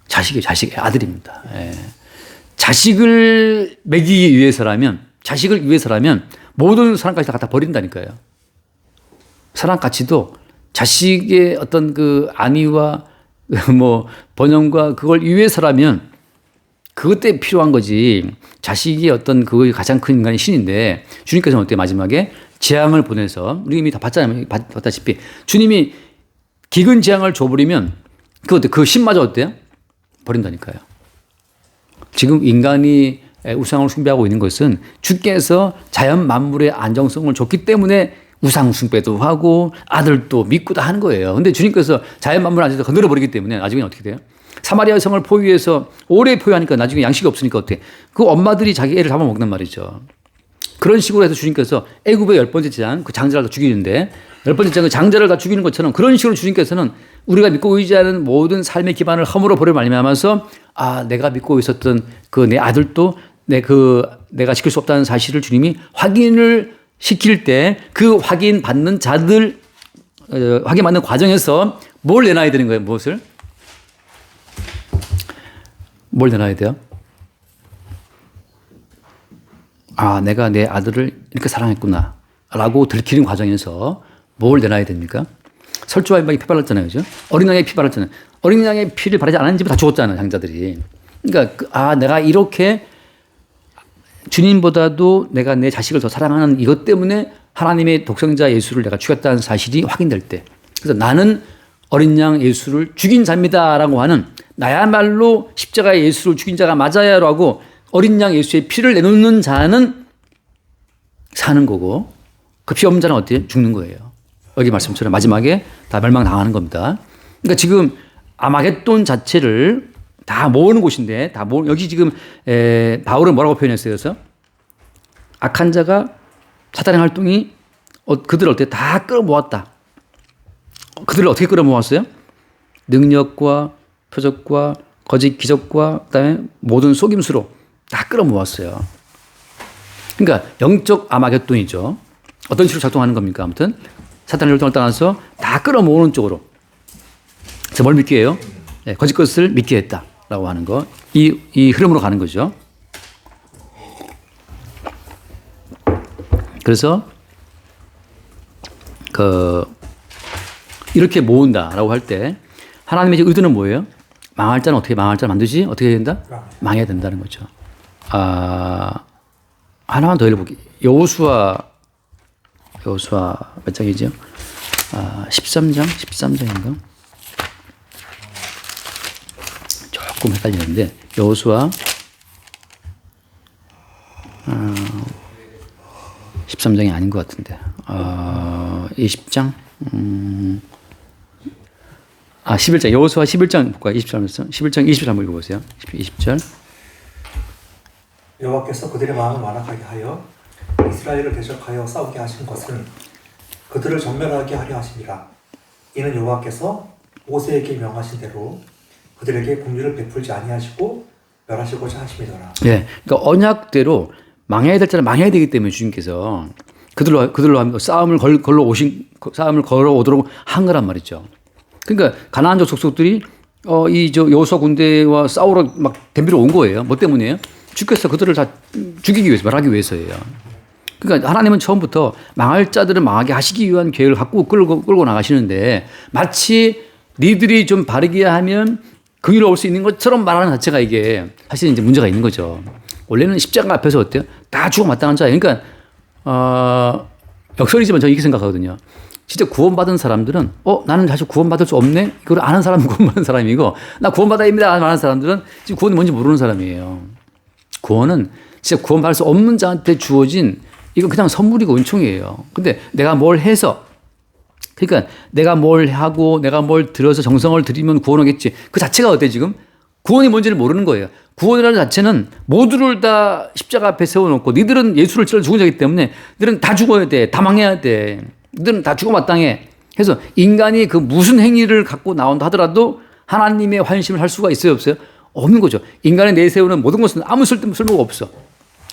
자식이에요. 아들입니다. 예. 자식을 먹이기 위해서라면 모든 사랑까지 다 갖다 버린다니까요. 사랑 가치도 자식의 어떤 그 안위와 뭐 번영과 그걸 위해서라면 그것 때문에 필요한 거지. 자식이 어떤 그게 가장 큰 인간의 신인데 주님께서는 어때요? 마지막에 재앙을 보내서 우리 이미 다 봤잖아요. 봤다시피 주님이 기근 재앙을 줘버리면 그 신마저 어때요? 버린다니까요. 지금 인간이 우상을 숭배하고 있는 것은 주께서 자연 만물의 안정성을 줬기 때문에 우상 숭배도 하고 아들도 믿고도 하는 거예요. 근데 주님께서 자연 만물 안에서 건드려 버리기 때문에 나중에 어떻게 돼요? 사마리아 성을 포위해서 오래 포위하니까 나중에 양식이 없으니까 어때? 그 엄마들이 자기 애를 잡아먹는 말이죠. 그런 식으로 해서 주님께서 애굽의 10번째 장, 그 장자를 다 죽이는데 10번째 장 그 장자를 다 죽이는 것처럼 그런 식으로 주님께서는 우리가 믿고 의지하는 모든 삶의 기반을 허물어 버려 말미암아서 내가 믿고 있었던 그 내 아들도 내가 지킬 수 없다는 사실을 주님이 확인을 시킬 때 그 확인 받는 자들 확인 받는 과정에서 뭘 내놔야 되는 거예요? 무엇을? 뭘 내놔야 돼요? 내가 내 아들을 이렇게 사랑했구나 라고 들키는 과정에서 뭘 내놔야 됩니까? 설주와 임박이 피 발랐잖아요. 그죠? 어린 양의 피 발랐잖아요. 어린 양의 피를 바르지 않은 집에 다 죽었잖아요. 장자들이. 그러니까 내가 이렇게 주님보다도 내가 내 자식을 더 사랑하는 이것 때문에 하나님의 독생자 예수를 내가 죽였다는 사실이 확인될 때, 그래서 나는 어린 양 예수를 죽인 자입니다라고 하는, 나야말로 십자가의 예수를 죽인 자가 맞아요라고 어린 양 예수의 피를 내놓는 자는 사는 거고, 그 피 없는 자는 어때요? 죽는 거예요. 여기 말씀처럼 마지막에 다 멸망당하는 겁니다. 그러니까 지금 아마겟돈 자체를 다 모으는 곳인데, 여기 지금 바울은 뭐라고 표현했어요? 그래서 악한 자가, 사탄의 활동이 그들을 어떻게 다 끌어모았다. 그들을 어떻게 끌어모았어요? 능력과 표적과 거짓 기적과 그다음에 모든 속임수로 다 끌어모았어요. 그러니까 영적 아마겟돈이죠. 어떤 식으로 작동하는 겁니까? 아무튼 사탄의 활동을 떠나서 다 끌어모으는 쪽으로. 그래서 뭘 믿게 해요? 거짓 것을 믿게 했다라고 하는 거. 이 흐름으로 가는 거죠. 그래서 이렇게 모은다라고 할 때 하나님의 의도는 뭐예요? 망할 자는 어떻게 망할 자를 만드지? 어떻게 해야 된다? 망해야 된다는 거죠. 하나만 더 읽어볼게요. 여호수아 몇 장이죠? 13장인가? 조금 헷갈리는데 여호수아 13장이 아닌 것 같은데. 20장? 11장. 여호수아 11장 볼까요? 20절. 11장 20절 한번 읽어보세요. 20절. 여호와께서 그들의 마음을 완악하게 하여 이스라엘을 대적하여 싸우게 하신 것은 그들을 전멸하게 하려 하심이라. 이는 여호와께서 모세에게 명하신 대로 그들에게 긍휼을 베풀지 아니하시고 멸하시고자 하심이더라. 예, 그러니까 언약대로 망해야 될 자는 망해야 되기 때문에 주님께서 그들로 하면 싸움을 걸어 오도록 한 거란 말이죠. 그러니까 가나안족 족속들이 여호수아 군대와 싸우러 막 덤비러 온 거예요. 뭐 때문이에요? 주께서 그들을 다 죽이기 위해서, 멸하기 위해서예요. 그러니까 하나님은 처음부터 망할 자들을 망하게 하시기 위한 계획을 갖고 끌고 나가시는데 마치 니들이 좀 바르게 하면 긍휼을 얻을 수 있는 것처럼 말하는 자체가 이게 사실 이제 문제가 있는 거죠. 원래는 십자가 앞에서 어때요? 다 죽어 마땅한 자예요. 그러니까 역설이지만 저는 이렇게 생각하거든요. 진짜 구원받은 사람들은 나는 사실 구원받을 수 없네? 이걸 아는 사람은 구원받은 사람이고 나 구원받아야 합니다 하는 사람들은 지금 구원이 뭔지 모르는 사람이에요. 구원은 진짜 구원받을 수 없는 자한테 주어진 이건 그냥 선물이고 은총이에요. 근데 내가 뭘 해서 그러니까 내가 뭘 하고 내가 뭘 들어서 정성을 들이면 구원하겠지. 그 자체가 어때 지금? 구원이 뭔지를 모르는 거예요. 구원이라는 자체는 모두를 다 십자가 앞에 세워놓고 니들은 예수를 찔러 죽은 자이기 때문에 너희들은 다 죽어야 돼. 다 망해야 돼. 너희들은 다 죽어 마땅해. 해서 인간이 그 무슨 행위를 갖고 나온다 하더라도 하나님의 환심을 할 수가 있어요 없어요? 없는 거죠. 인간이 내세우는 모든 것은 아무 쓸모가 없어.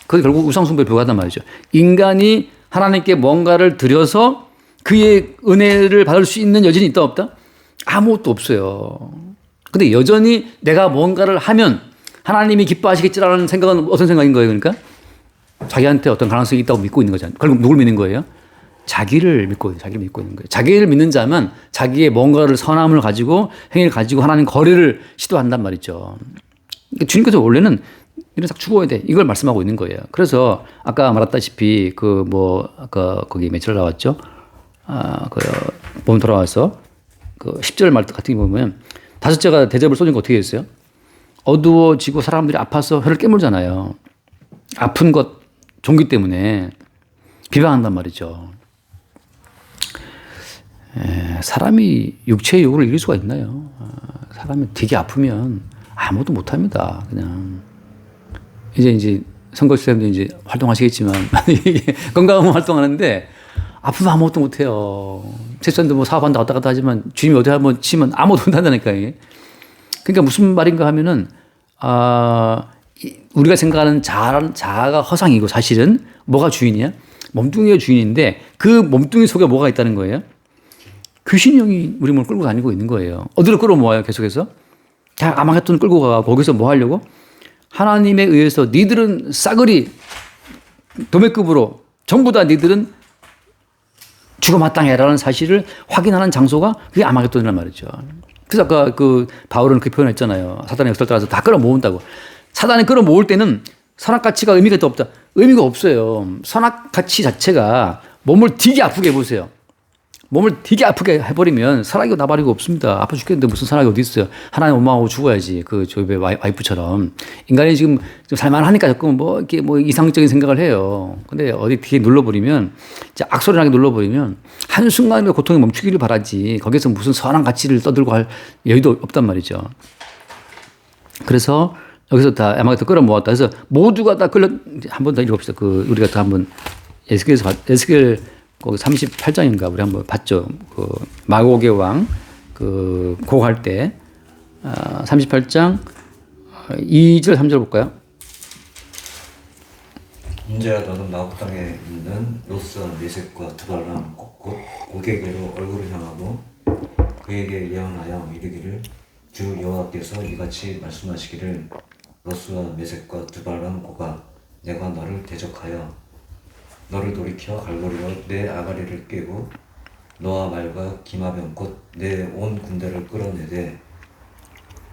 그게 결국 우상숭배에 불과하단 말이죠. 인간이 하나님께 뭔가를 드려서 그의 은혜를 받을 수 있는 여진이 있다 없다? 아무것도 없어요. 근데 여전히 내가 뭔가를 하면 하나님이 기뻐하시겠지라는 생각은 어떤 생각인 거예요? 그러니까 자기한테 어떤 가능성이 있다고 믿고 있는 거잖아요. 결국 누굴 믿는 거예요? 자기를 믿고 있는 거예요. 자기를 믿는 자만 자기의 뭔가를 선함을 가지고 행위를 가지고 하나님 거래를 시도한단 말이죠. 그러니까 주님께서 원래는 이런 싹 죽어야 돼. 이걸 말씀하고 있는 거예요. 그래서 아까 말했다시피 아까 거기 며칠 나왔죠? 보면 돌아와서 10절 말 같은 거 보면 다섯째가 대접을 쏘니까 어떻게 했어요? 어두워지고 사람들이 아파서 혀를 깨물잖아요. 아픈 것 종기 때문에 비방한단 말이죠. 사람이 육체의 욕을 이길 수가 있나요? 사람이 되게 아프면 아무것도 못합니다. 그냥 이제 선거 시스템도 이제 활동하시겠지만 건강하면 활동하는데 아프면 아무것도 못해요. 세션도 뭐 사업한다 왔다 갔다 하지만 주님이 어디 한번 치면 아무것도 못한다니까요. 그러니까 무슨 말인가 하면은 우리가 생각하는 자아가 허상이고 사실은 뭐가 주인이야? 몸뚱이가 주인인데 그 몸뚱이 속에 뭐가 있다는 거예요? 귀신이 형이 우리 몸을 끌고 다니고 있는 거예요. 어디로 끌어모아요 계속해서? 아마겟돈 끌고 가고 거기서 뭐 하려고? 하나님에 의해서 니들은 싸그리 도매급으로 전부 다 니들은 죽어 마땅해라는 사실을 확인하는 장소가 그게 아마겟돈이란 말이죠. 그래서 아까 바울은 그 표현했잖아요. 사단의 역사를 따라서 다 끌어모은다고. 사단이 끌어모을 때는 선악가치가 의미가 또 없다. 의미가 없어요. 선악가치 자체가 몸을 되게 아프게 해보세요. 몸을 되게 아프게 해버리면 사랑이고 나발이고 없습니다. 아파 죽겠는데 무슨 사랑이 어디 있어요. 하나님 원망하고 죽어야지. 조입의 와이프처럼. 인간이 지금 좀 살만하니까 자꾸 이렇게 이상적인 생각을 해요. 근데 어디 뒤에 눌러버리면, 악소리 나게 눌러버리면 한순간에 고통이 멈추기를 바라지. 거기서 무슨 선한 가치를 떠들고 할 여유도 없단 말이죠. 그래서 여기서 다 아마겟돈 끌어모았다. 그래서 모두가 다 한 번 더 읽어봅시다. 우리가 다 한번 에스겔 거기 38장인가 우리 한번 봤죠. 마고의 왕 고할 때 38장 2절 3절 볼까요? 인자야 너는 마국 땅에 있는 로스와 메섹과 두발람 곧 고개계로 얼굴을 향하고 그에게 예언하여 이르기를 주 여호와께서 이같이 말씀하시기를 로스와 메섹과 두발람 고가 내가 너를 대적하여 너를 돌이켜 갈고리로 내 아가리를 깨고 너와 말과 기마병 곧 내 온 군대를 끌어내되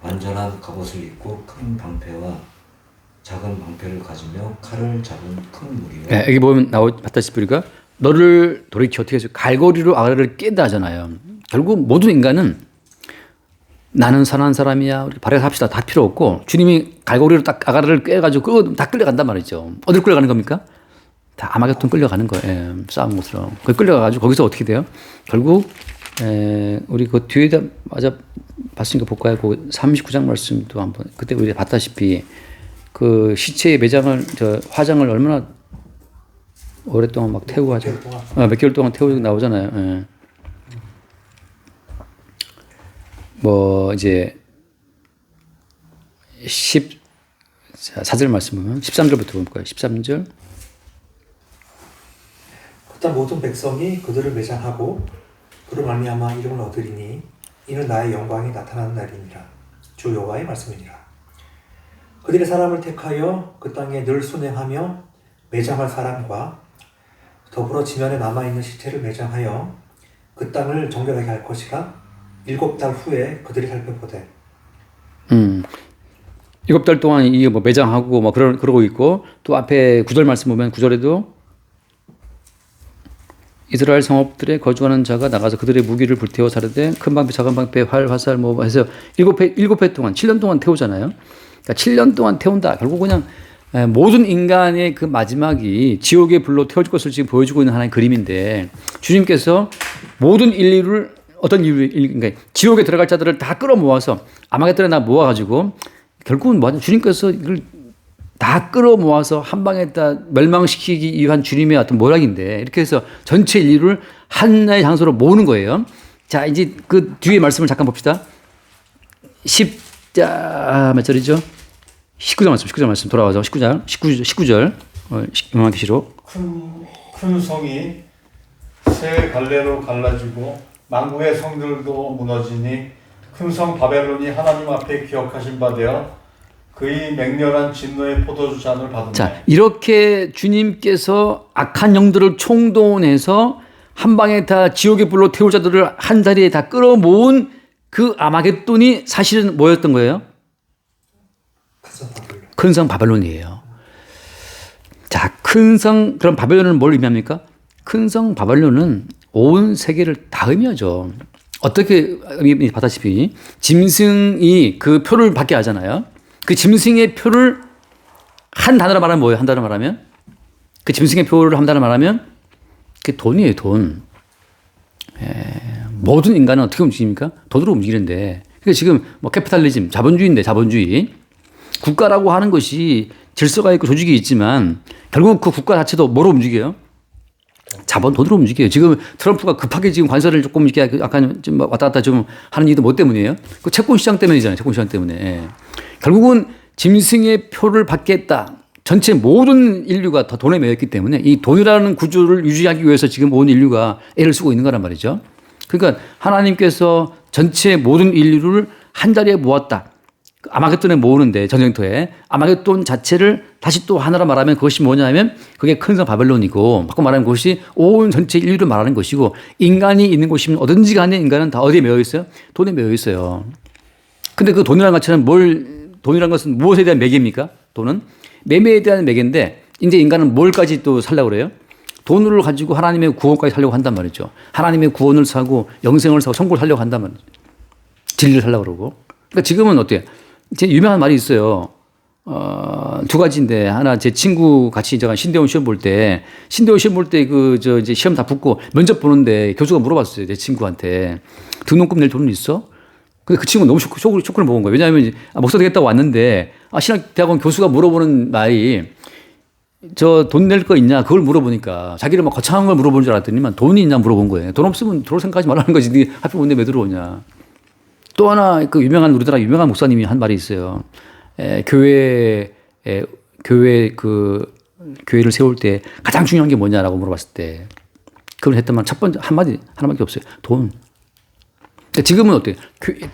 완전한 갑옷을 입고 큰 방패와 작은 방패를 가지며 칼을 잡은 큰 무리요. 네, 여기 보면 봤다시피 우리가 너를 돌이켜 어떻게 해서 갈고리로 아가리를 깬다 하잖아요. 결국 모든 인간은 나는 선한 사람이야. 우리 발에서 합시다. 다 필요 없고 주님이 갈고리로 딱 아가리를 깨가지고 다 끌려간단 말이죠. 어디로 끌려가는 겁니까? 다 아마겟돈 끌려가는 거예요. 싸움 것으로. 그 끌려가가지고 거기서 어떻게 돼요? 결국 우리 그 뒤에다 맞아 봤으니까 볼까요? 그 39장 말씀도 한번 그때 우리 봤다시피 그 시체의 매장을 화장을 얼마나 오랫동안 막 태우고 하죠. 몇 개월 동안 태우고 나오잖아요. 예. 뭐 이제 4절 말씀 보면 13절부터 볼까요? 13절. 그때 모든 백성이 그들을 매장하고 그로 말미암아 이름을 얻으리니 이는 나의 영광이 나타나는 날이니라. 주 여호와의 말씀이니라. 그들의 사람을 택하여 그 땅에 늘 순행하며 매장할 사람과 더불어 지면에 남아있는 시체를 매장하여 그 땅을 정결하게 할 것이라. 7달 후에 그들이 살펴보되 7달 동안 이게 뭐 매장하고 뭐 그러고 있고 또 앞에 9절 말씀 보면 9절에도 이스라엘 성읍들에 거주하는 자가 나가서 그들의 무기를 불태워 사르되 큰 방패 작은 방패 활 화살 뭐 해서 7회 동안 7년 동안 태우잖아요. 그러니까 7년 동안 태운다. 결국 그냥 모든 인간의 그 마지막이 지옥의 불로 태워질 것을 지금 보여주고 있는 하나의 그림인데 주님께서 모든 인류를 어떤 이유, 그러니까 지옥에 들어갈 자들을 다 끌어모아서 아마겟돈에 다 모아가지고 결국은 뭐하냐 주님께서 이걸 다 끌어모아서 한 방에 다 멸망시키기 위한 주님의 어떤 모략인데 이렇게 해서 전체 인류를 하나의 장소로 모으는 거예요. 자 이제 그 뒤에 말씀을 잠깐 봅시다. 10자 몇 절이죠? 19절 말씀 돌아가서 19절 요한계시록 큰 성이 세 갈래로 갈라지고 만국의 성들도 무너지니 큰 성 바벨론이 하나님 앞에 기억하신 바 되어 그의 맹렬한 진노의 포도주 잔을 받으며. 자 이렇게 주님께서 악한 영들을 총동원해서 한 방에 다 지옥의 불로 태울 자들을 한 자리에 다 끌어모은 그 아마겟돈이 사실은 뭐였던 거예요? 큰 성 바벨론이에요. 자, 큰 성, 그럼 바벨론은 뭘 의미합니까? 큰 성 바벨론은 온 세계를 다 의미하죠. 어떻게 봤다시피 짐승이 그 표를 받게 하잖아요. 그 짐승의 표를 한 단어로 말하면 뭐예요? 한 단어로 말하면? 그 짐승의 표를 한 단어로 말하면 그게 돈이에요, 돈. 모든 인간은 어떻게 움직입니까? 돈으로 움직이는데. 그러니까 지금 뭐 캐피탈리즘, 자본주의인데, 자본주의. 국가라고 하는 것이 질서가 있고 조직이 있지만 결국 그 국가 자체도 뭐로 움직여요? 자본 돈으로 움직여요. 지금 트럼프가 급하게 지금 관세를 조금 이렇게 약간 좀 왔다 갔다 좀 하는 이유도 뭐 때문이에요? 그 채권 시장 때문이잖아요. 채권 시장 때문에. 결국은 짐승의 표를 받겠다. 전체 모든 인류가 다 돈에 매였기 때문에 이 돈이라는 구조를 유지하기 위해서 지금 온 인류가 애를 쓰고 있는 거란 말이죠. 그러니까 하나님께서 전체 모든 인류를 한 자리에 모았다. 아마겟돈에 모으는데 전쟁터에 아마겟돈 자체를 다시 또 하나로 말하면 그것이 뭐냐면 그게 큰 성 바벨론이고 바꿔 말하면 그것이 온 전체 인류를 말하는 것이고 인간이 있는 곳이면 어딘지 간에 인간은 다 어디에 매여 있어요? 돈에 매여 있어요. 근데 그 돈이라는 것처럼 돈이라는 것은 무엇에 대한 매개입니까? 돈은 매매에 대한 매개인데 이제 인간은 뭘까지 또 살려고 그래요? 돈을 가지고 하나님의 구원까지 살려고 한단 말이죠. 하나님의 구원을 사고 영생을 사고 천국을 살려고 한단 말이죠. 진리를 살려고 그러고. 그러니까 지금은 어때요? 제 유명한 말이 있어요. 두 가지인데 하나 제 친구 같이 제가 신대원 시험 볼 때 이제 시험 다 붙고 면접 보는데 교수가 물어봤어요. 제 친구한테 등록금 낼 돈은 있어? 근데 그 친구는 너무 쇼크를 먹은 거예요. 왜냐하면 목사 되겠다고 왔는데 신학대학원 교수가 물어보는 말이 저 돈 낼 거 있냐 그걸 물어보니까 자기를 막 거창한 걸 물어보는 줄 알았더니만 돈이 있냐 물어본 거예요. 돈 없으면 들어올 생각하지 말라는 거지. 네 하필 뭔데 왜 들어오냐. 또 하나 그 우리나라 유명한 목사님이 한 말이 있어요. 교회를 세울 때 가장 중요한 게 뭐냐라고 물어봤을 때 그걸 했던 말 첫 번째 하나밖에 없어요. 돈. 그러니까 지금은 어때요?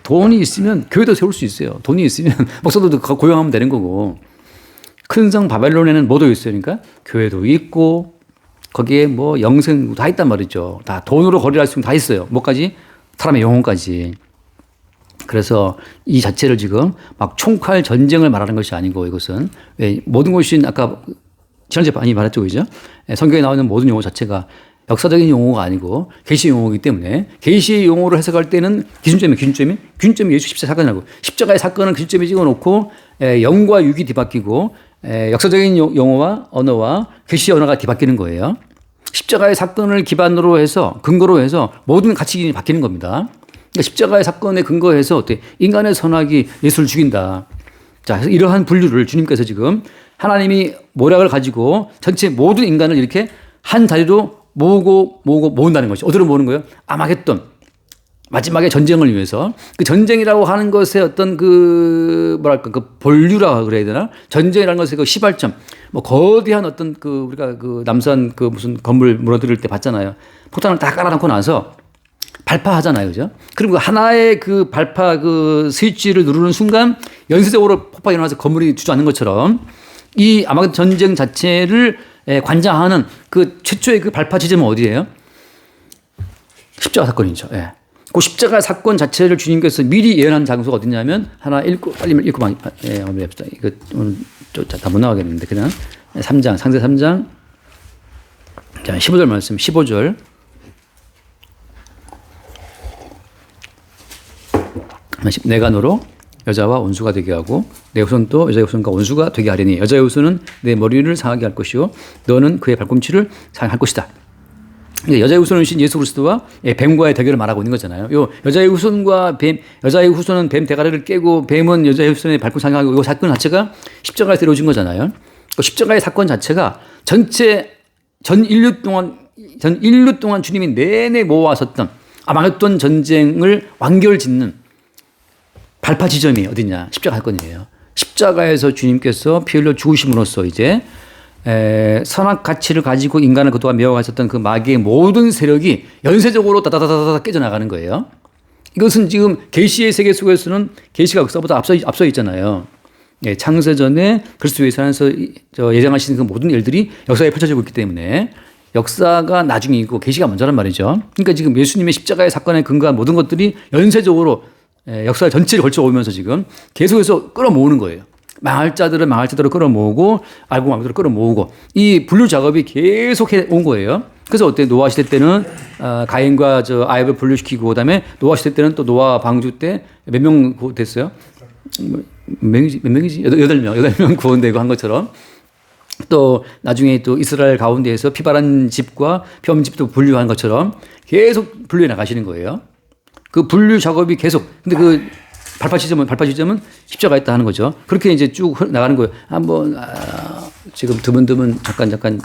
돈이 있으면 교회도 세울 수 있어요. 돈이 있으면 목사들도 고용하면 되는 거고. 큰 성 바벨론에는 뭐도 있어요. 그러니까 교회도 있고 거기에 뭐 영생도 다 있단 말이죠. 다 돈으로 거래할 수 있는 다 있어요. 뭐까지? 사람의 영혼까지. 그래서 이 자체를 지금 막 총칼 전쟁을 말하는 것이 아니고 이것은 왜 모든 것이 아까 지난주에 많이 말했죠, 그죠? 성경에 나오는 모든 용어 자체가 역사적인 용어가 아니고 계시 용어이기 때문에 계시 용어를 해석할 때는 기준점이 예수 십자가 사건이라고 십자가의 사건을 기준점에 찍어놓고 영과 육이 뒤바뀌고 역사적인 용어와 언어와 계시 언어가 뒤바뀌는 거예요. 십자가의 사건을 기반으로 해서 근거로 해서 모든 가치관이 바뀌는 겁니다. 그러니까 십자가의 사건에 근거해서 어때 인간의 선악이 예수를 죽인다. 자, 그래서 이러한 분류를 주님께서 지금 하나님이 모략을 가지고 전체 모든 인간을 이렇게 한 자리로 모은다는 것이 어디로 모으는 거예요? 아마겟돈. 마지막에 전쟁을 위해서 그 전쟁이라고 하는 것의 어떤 그 뭐랄까 그 본류라 그래야 되나 전쟁이라는 것의 그 시발점 뭐 거대한 어떤 그 우리가 그 남산 그 무슨 건물 무너뜨릴 때 봤잖아요. 폭탄을 다 깔아놓고 나서 발파하잖아요, 그죠? 그리고 하나의 그 발파 그 스위치를 누르는 순간 연쇄적으로 폭발이 일어나서 건물이 주저앉는 것처럼 이 아마겟돈 전쟁 자체를 관장하는 그 최초의 그 발파 지점은 어디예요? 십자가 사건이죠. 예. 그 십자가 사건 자체를 주님께서 미리 예언한 장소가 어디냐면 하나 읽고 빨리 읽고 마무리합시다. 이거 오늘 다 못 나가겠는데 그냥 3장 상세 3장 자 15절 말씀 15절 내가 너로 여자와 원수가 되게 하고 내 후손도 여자의 후손과 원수가 되게 하리니 여자의 후손은 내 머리를 상하게 할 것이요 너는 그의 발꿈치를 상할 것이다. 여자의 후손이신 예수 그리스도와 뱀과의 대결을 말하고 있는 거잖아요. 요 여자의 후손과 뱀, 여자의 후손은 뱀 대가리를 깨고 뱀은 여자의 후손의 발꿈치 상하고 이 사건 자체가 십자가에서 이루어진 거잖아요. 그 십자가의 사건 자체가 전 인류 동안 주님이 내내 모아왔었던 아마겟돈 전쟁을 완결짓는 발파 지점이 어디냐? 십자가 사건이에요. 십자가에서 주님께서 피 흘려 죽으심으로써 이제 선악 가치를 가지고 인간을 그동안 메워갔었던 그 마귀의 모든 세력이 연쇄적으로 다다다다다 깨져나가는 거예요. 이것은 지금 계시의 세계 속에서는 계시가 역사보다 앞서 있잖아요. 예, 창세전에 그리스도의 산에서 예정하신 그 모든 일들이 역사에 펼쳐지고 있기 때문에 역사가 나중이고 계시가 먼저란 말이죠. 그러니까 지금 예수님의 십자가의 사건에 근거한 모든 것들이 연쇄적으로 역사 전체를 걸쳐 오면서 지금 계속해서 끌어모으는 거예요. 망할 자들은 망할 자대로 끌어모으고 알고 말고대로 끌어모으고 이 분류 작업이 계속 해 온 거예요. 그래서 어때 노아 시대 때는 가인과 저 아합을 분류시키고 그다음에 노아 시대 때는 또 노아 방주 때 몇 명 됐어요? 몇 명이지? 8명 구원되고 한 것처럼 또 나중에 또 이스라엘 가운데에서 피바란 집과 피 없는 집도 분류한 것처럼 계속 분류해 나가시는 거예요. 그 분류 작업이 계속 근데 그 발파 지점은 십자가에 있다 하는 거죠. 그렇게 이제 쭉 나가는 거예요. 한번 지금 드문드문 잠깐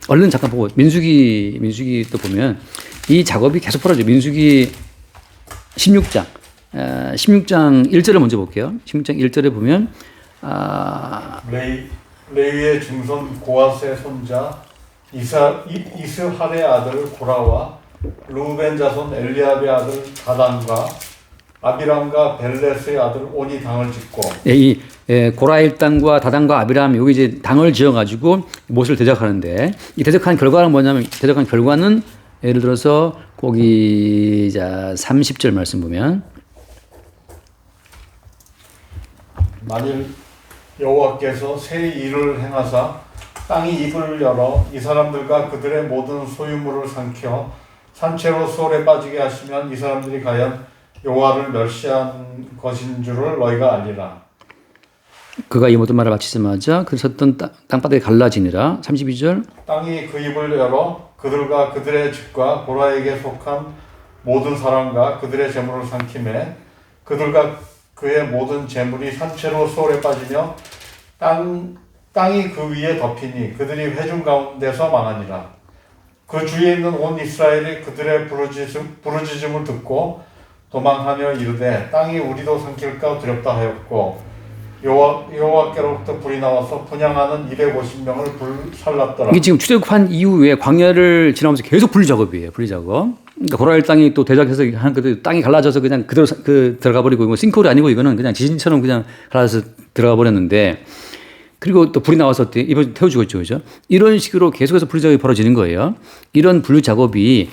얼른 잠깐 보고 민수기 또 보면 이 작업이 계속 벌어져요. 민수기 16장 1절을 먼저 볼게요. 16장 1절에 보면 레위의 증손 고아스의 손자 이스할의 아들 고라와 루벤 자손 엘리압의 아들 다단과 아비람과 벨렛의 아들 온이 당을 짓고 이 고라 일당과 다단과 아비람 여기 이제 당을 지어가지고 못을 대적하는데 이 대적한 결과는 뭐냐면 대적한 결과는 예를 들어서 거기 자 30절 말씀 보면 만일 여호와께서 새 일을 행하사 땅이 입을 열어 이 사람들과 그들의 모든 소유물을 삼켜 산채로 수월에 빠지게 하시면 이 사람들이 과연 여호와를 멸시한 것인 줄을 너희가 알리라. 그가 이 모든 말을 마치자마자 그 섰던 땅바닥이 갈라지니라. 32절 땅이 그 입을 열어 그들과 그들의 집과 고라에게 속한 모든 사람과 그들의 재물을 삼키매 그들과 그의 모든 재물이 산채로 수월에 빠지며 땅이 그 위에 덮이니 그들이 회중 가운데서 망하니라. 그 주위에 있는 온 이스라엘이 그들의 부르짖음을 듣고 도망하며 이르되 땅이 우리도 삼킬까 두렵다 하였고 여호와께로부터 불이 나와서 분향하는 250명을 불살랐더라. 이게 지금 출애굽한 이후에 광야를 지나면서 계속 분리 작업이에요. 분리 작업. 그러니까 고라일 땅이 또 대적해서 한 그 땅이 갈라져서 그냥 그대로 들어가 버리고 이거 싱크홀이 아니고 이거는 그냥 지진처럼 그냥 갈라져서 들어가 버렸는데 그리고 또 불이 나와서 입을 태워 죽었죠. 그죠? 이런 식으로 계속해서 분리 작업이 벌어지는 거예요. 이런 분리 작업이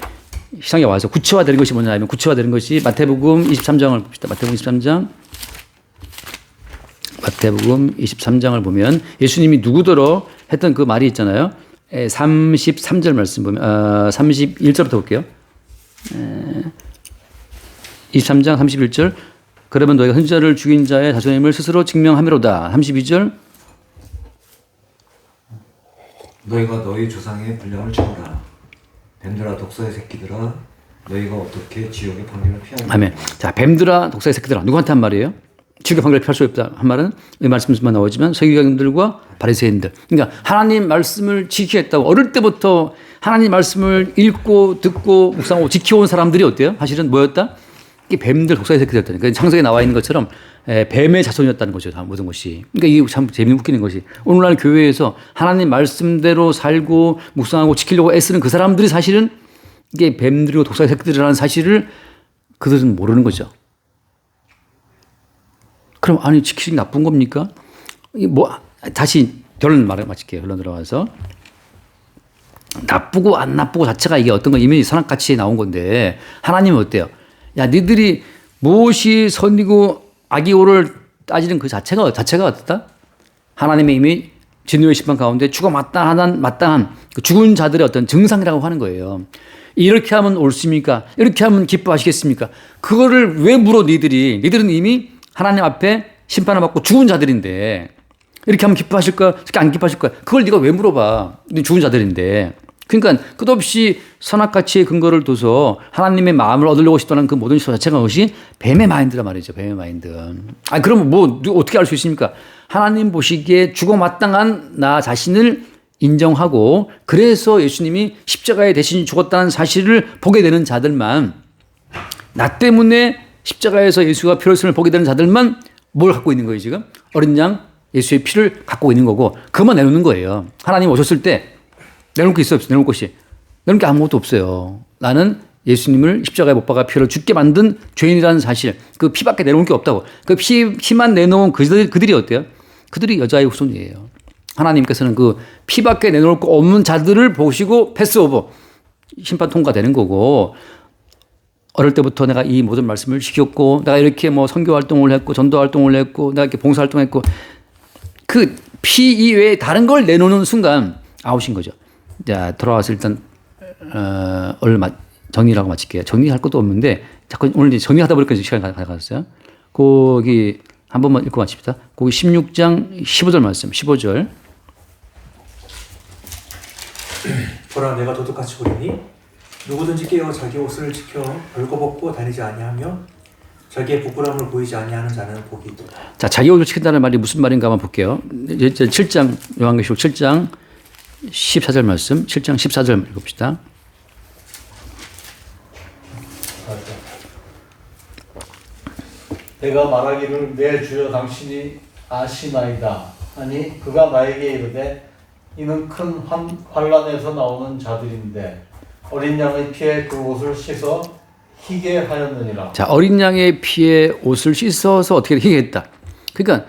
시상에 와서 구체화되는 것이 뭐냐면 구체화되는 것이 마태복음 23장을 봅시다. 마태복음 23장을 보면 예수님이 누구더러 했던 그 말이 있잖아요. 33절 말씀 보면 31절부터 볼게요. 23장 31절 그러면 너희가 선지자를 죽인 자의 자손임을 스스로 증명하미로다. 32절 너희가 너희 조상의 분량을 채우라. 뱀들아 독사의 새끼들아 너희가 어떻게 지옥의 판결을 피하느냐. 아멘. 자, 뱀들아 독사의 새끼들아 누구한테 한 말이에요? 지옥의 판결을 피할 수 없다 한 말은 이 말씀만 나오지만 서기관들과 바리새인들. 그러니까 하나님 말씀을 지키겠다고 어릴 때부터 하나님 말씀을 읽고 듣고 묵상하고 지켜온 사람들이 어때요? 사실은 뭐였다? 이게 뱀들 독사의 새끼들이었다. 그러니까 창세기에 나와 있는 것처럼 뱀의 자손이었다는 거죠. 모든 것이. 그러니까 이게 참 재미있는 웃기는 것이 오늘날 교회에서 하나님 말씀대로 살고 묵상하고 지키려고 애쓰는 그 사람들이 사실은 이게 뱀들이고 독사의 새끼들이라는 사실을 그들은 모르는 거죠. 그럼 아니 지키는 게 나쁜 겁니까? 뭐 다시 결론 마칠게요. 결론 들어가서 나쁘고 안 나쁘고 자체가 이게 어떤 건 이미 선악같이 나온 건데 하나님은 어때요? 야 니들이 무엇이 선이고 악이 옳을 따지는 그 자체가 어떻다? 하나님의 이미 진노의 심판 가운데 죽어 마땅한 그 죽은 자들의 어떤 증상이라고 하는 거예요. 이렇게 하면 옳습니까? 이렇게 하면 기뻐하시겠습니까? 그거를 왜 물어 니들은 이미 하나님 앞에 심판을 받고 죽은 자들인데 이렇게 하면 기뻐하실 거야? 이렇게 안 기뻐하실 거야? 그걸 네가 왜 물어봐? 죽은 자들인데. 그러니까 끝없이 선악가치의 근거를 둬서 하나님의 마음을 얻으려고 싶다는 그 모든 시도 자체가 것이 뱀의 마인드란 말이죠. 뱀의 마인드. 아, 그러면 뭐 어떻게 알 수 있습니까? 하나님 보시기에 죽어 마땅한 나 자신을 인정하고 그래서 예수님이 십자가에 대신 죽었다는 사실을 보게 되는 자들만 나 때문에 십자가에서 예수가 피를 흘렸음을 보게 되는 자들만 뭘 갖고 있는 거예요 지금? 어린 양 예수의 피를 갖고 있는 거고 그것만 내놓는 거예요. 하나님 오셨을 때 내놓을 게 있어요? 없어요? 내놓을 것이. 내놓을 게 아무것도 없어요. 나는 예수님을 십자가에 못 박아 피를 죽게 만든 죄인이라는 사실 그 피밖에 내놓을 게 없다고. 그 피만 내놓은 그들이 어때요? 그들이 여자의 후손이에요. 하나님께서는 그 피밖에 내놓을 거 없는 자들을 보시고 패스오버 심판 통과되는 거고 어릴 때부터 내가 이 모든 말씀을 시켰고 내가 이렇게 뭐 선교 활동을 했고 전도 활동을 했고 내가 이렇게 봉사 활동했고 그 피 이외에 다른 걸 내놓는 순간 아웃인 거죠. 자, 돌아와서 일단 오늘 정리라고 마칠게요. 정리할 것도 없는데 자꾸 오늘 이제 정리하다 보니까 시간이 가갔어요. 거기 한 번만 읽고 마칩시다. 거기 16장 15절 말씀, 15절. 보라 내가 도둑같이 보리니 누구든지 깨어 자기 옷을 지켜 벌거벗고 다니지 아니하며 자기의 부끄러움을 보이지 아니하는 자는 복이 있도다. 자, 자기 옷을 지킨다는 말이 무슨 말인가 한번 볼게요. 이제 7장 요한계시록 7장 14절 말씀, 7장 14절 읽읍시다. 내가 말하기를 내 주여 당신이 아시나이다 하니 그가 나에게 이르되 이는 큰 환란에서 나오는 자들인데 어린 양의 피에 그 옷을 씻어 희게 하였느니라. 자, 어린 양의 피에 옷을 씻어서 어떻게 희게 했다. 그러니까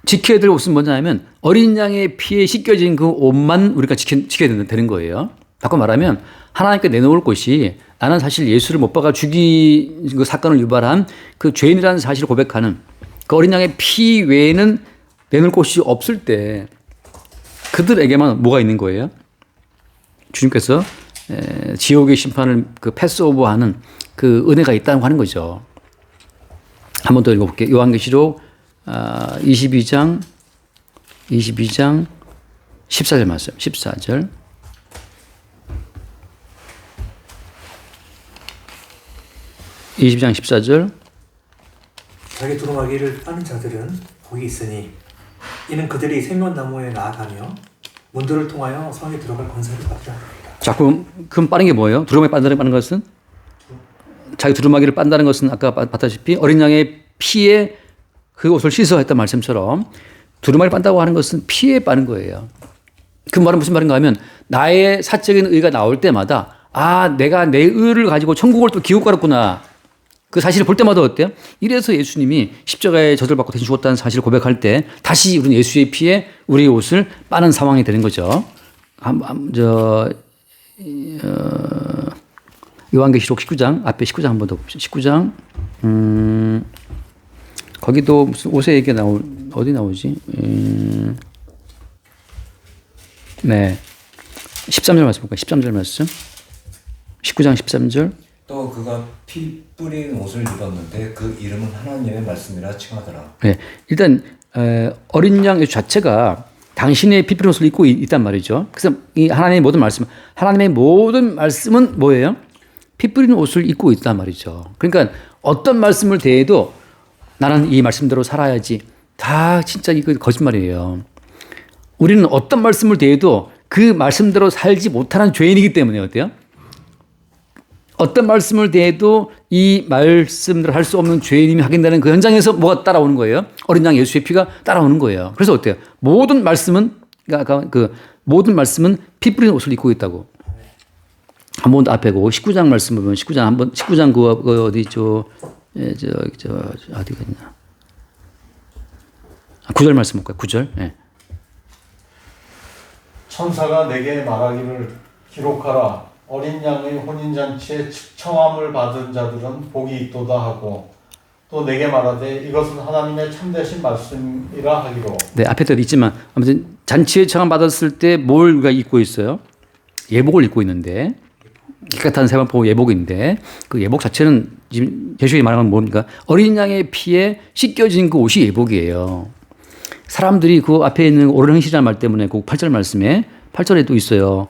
지켜야 될 옷은 뭐냐면 어린 양의 피에 씻겨진 그 옷만 우리가 지켜야 되는 거예요. 바꿔 말하면 하나님께 내놓을 것이 나는 사실 예수를 못 박아 죽인 그 사건을 유발한 그 죄인이라는 사실을 고백하는 그 어린 양의 피 외에는 내놓을 곳이 없을 때 그들에게만 뭐가 있는 거예요? 주님께서 지옥의 심판을 그 패스오버하는 그 은혜가 있다고 하는 거죠. 한 번 더 읽어볼게요. 요한계시록 22장 14절 말씀. 14절. (22장 14절) 자기 두루마기를 빠는 자들은 복이 있으니 이는 그들이 생명나무에 나아가며 문들을 통하여 성에 들어갈 권세를 받으라. 자, 그럼 빠른 게 뭐예요? 두루마기 빠는 것은? 자기 두루마기를 빤다는 것은 아까 봤다시피 어린 양의 피에 그 옷을 씻어 했던 말씀처럼 두루마기를 빤다고 하는 것은 피에 빠는 거예요. 그 말은 무슨 말인가 하면 나의 사적인 의가 나올 때마다 아, 내가 내 의를 가지고 천국을 또 기웃 갈았구나. 그 사실을 볼 때마다 어때요? 이래서 예수님이 십자가에 젖을 받고 대신 죽었다는 사실을 고백할 때 다시 우리는 예수의 피에 우리의 옷을 빠는 상황이 되는 거죠. 요한계시록 19장 앞에 19장 한 번 더 봅시다. 19장 거기도 무슨 옷의 얘기가 어디 나오지? 네, 13절 말씀 볼까요? 13절 말씀. 19장 13절. 또 그가 피 뿌린 옷을 입었는데 그 이름은 하나님의 말씀이라 칭하더라. 네, 일단 어린 양 자체가 당신의 피 뿌린 옷을 입고 있단 말이죠. 그래서 이 하나님의 모든 말씀은 뭐예요? 피 뿌린 옷을 입고 있단 말이죠. 그러니까 어떤 말씀을 대해도 나는 이 말씀대로 살아야지. 다 진짜 이거 거짓말이에요. 우리는 어떤 말씀을 대해도 그 말씀대로 살지 못하는 죄인이기 때문에 어때요? 어떤 말씀을 대해도 이 말씀대로 할 수 없는 죄인임이 확인되는 그 현장에서 뭐가 따라오는 거예요? 어린 양 예수의 피가 따라오는 거예요. 그래서 어때요? 모든 말씀은 피 뿌린 옷을 입고 있다고. 한 번 더 앞에고 19장 말씀을 보면 19장 그 어디 어디가 있나? 9절 말씀 볼까요? 9절. 예. 천사가 내게 말하기를 기록하라. 어린 양의 혼인잔치에 측청함을 받은 자들은 복이 있도다 하고 또 내게 말하되 이것은 하나님의 참되신 말씀이라 하기로. 네, 앞에도 있지만 아무튼 잔치에 청함 받았을 때 뭘 우리가 입고 있어요? 예복을 입고 있는데 깨끗한 세만 보고 예복인데 그 예복 자체는 지금 예수님이 말하는 건 뭡니까? 어린 양의 피에 씻겨진 그 옷이 예복이에요. 사람들이 그 앞에 있는 옳은 행실이라는 말 때문에 그 8절 말씀에 8절에도 있어요.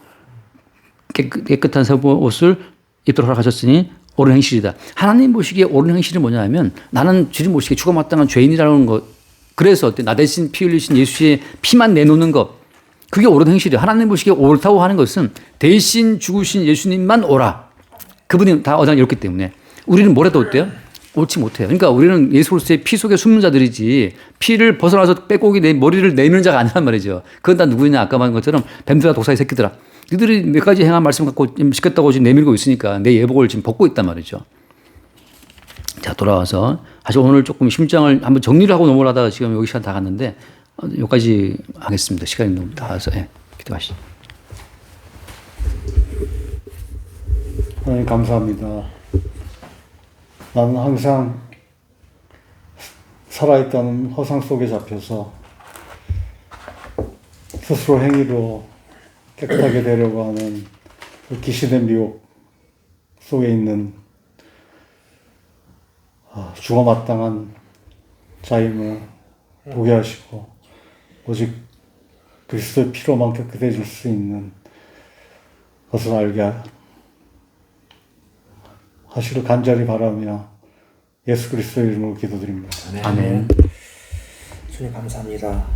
깨끗한 새 옷을 입도록 하셨으니 옳은 행실이다. 하나님 보시기에 옳은 행실이 뭐냐 하면 나는 주님 보시기에 죽어 마땅한 죄인이라는 것. 그래서 어때? 나 대신 피 흘리신 예수의 피만 내놓는 것. 그게 옳은 행실이에요. 하나님 보시기에 옳다고 하는 것은 대신 죽으신 예수님만 옳아. 그분이 다 얻어냈기 때문에 우리는 뭐래도 어때요? 옳지 못해요. 그러니까 우리는 예수 그리스도의 피 속에 숨는 자들이지 피를 벗어나서 빼곡이 내 머리를 내미는 자가 아니란 말이죠. 그건 다 누구냐? 아까 말한 것처럼 뱀들아 독사의 새끼들아. 너희들이 몇 가지 행한 말씀 갖고 시켰다고 지금 내밀고 있으니까 내 예복을 지금 벗고 있단 말이죠. 자, 돌아와서 다시 오늘 조금 심장을 한번 정리를 하고 넘어가다가 지금 여기 시간 다 갔는데 여기까지 하겠습니다. 시간이 너무 다 와서. 예, 기도하시죠. 하나님 감사합니다. 나는 항상 살아있다는 허상 속에 잡혀서 스스로 행위로 깨끗하게 되려고 하는 그 기시된 미혹 속에 있는 죽어 마땅한 자임을 보게 하시고 오직 그리스도의 피로만 깨끗해질 수 있는 것을 알게 하시를 간절히 바라며 예수 그리스도의 이름으로 기도드립니다. 아멘. 주님 감사합니다.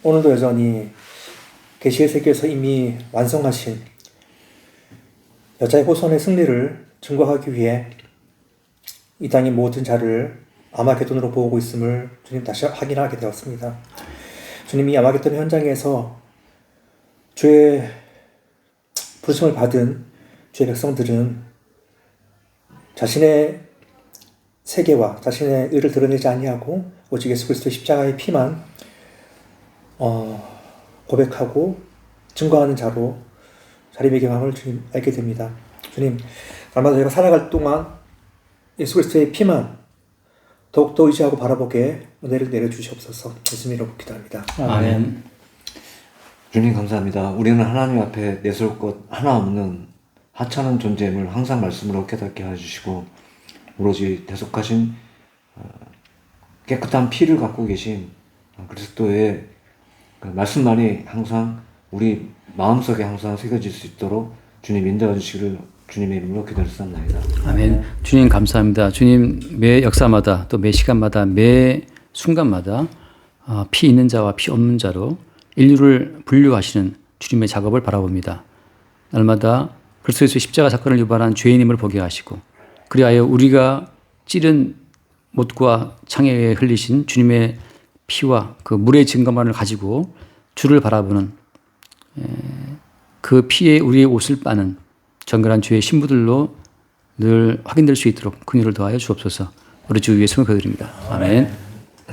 오늘도 여전히 계시의 세계에서 이미 완성하신 여자의 호선의 승리를 증거하기 위해 이 땅의 모든 자를 아마겟돈으로 보고 있음을 주님 다시 확인하게 되었습니다. 주님 이 아마겟돈 현장에서 주의 부르심을 받은 주의 백성들은 자신의 세계와 자신의 의를 드러내지 아니하고 오직 예수 그리스도의 십자가의 피만 고백하고 증거하는 자로 자리매김함을 주님 알게 됩니다. 주님, 날마다 저희가 살아갈 동안 예수 그리스도의 피만 더욱더 의지하고 바라보게 은혜를 내려주시옵소서. 예수님 이름으로 기도합니다. 아멘. 주님 감사합니다. 우리는 하나님 앞에 내세울 것 하나 없는 하찮은 존재임을 항상 말씀으로 깨닫게 해주시고 오로지 대속하신 깨끗한 피를 갖고 계신 그리스도의 말씀만이 항상 우리 마음속에 항상 새겨질 수 있도록 주님 인도해 주시기를 주님의 이름으로 기도드렸습니다. 아멘. 주님 감사합니다. 주님 매 역사마다 또 매 시간마다 매 순간마다 피 있는 자와 피 없는 자로 인류를 분류하시는 주님의 작업을 바라봅니다. 날마다 그리스도의 십자가 사건을 유발한 죄인임을 보게 하시고 그리하여 우리가 찌른 못과 창에 흘리신 주님의 피와 그 물의 증거만을 가지고 주를 바라보는 그 피에 우리의 옷을 빠는 정결한 주의 신부들로 늘 확인될 수 있도록 긍휼을 더하여 주옵소서. 우리 주 예수님을 기도드립니다. 아멘.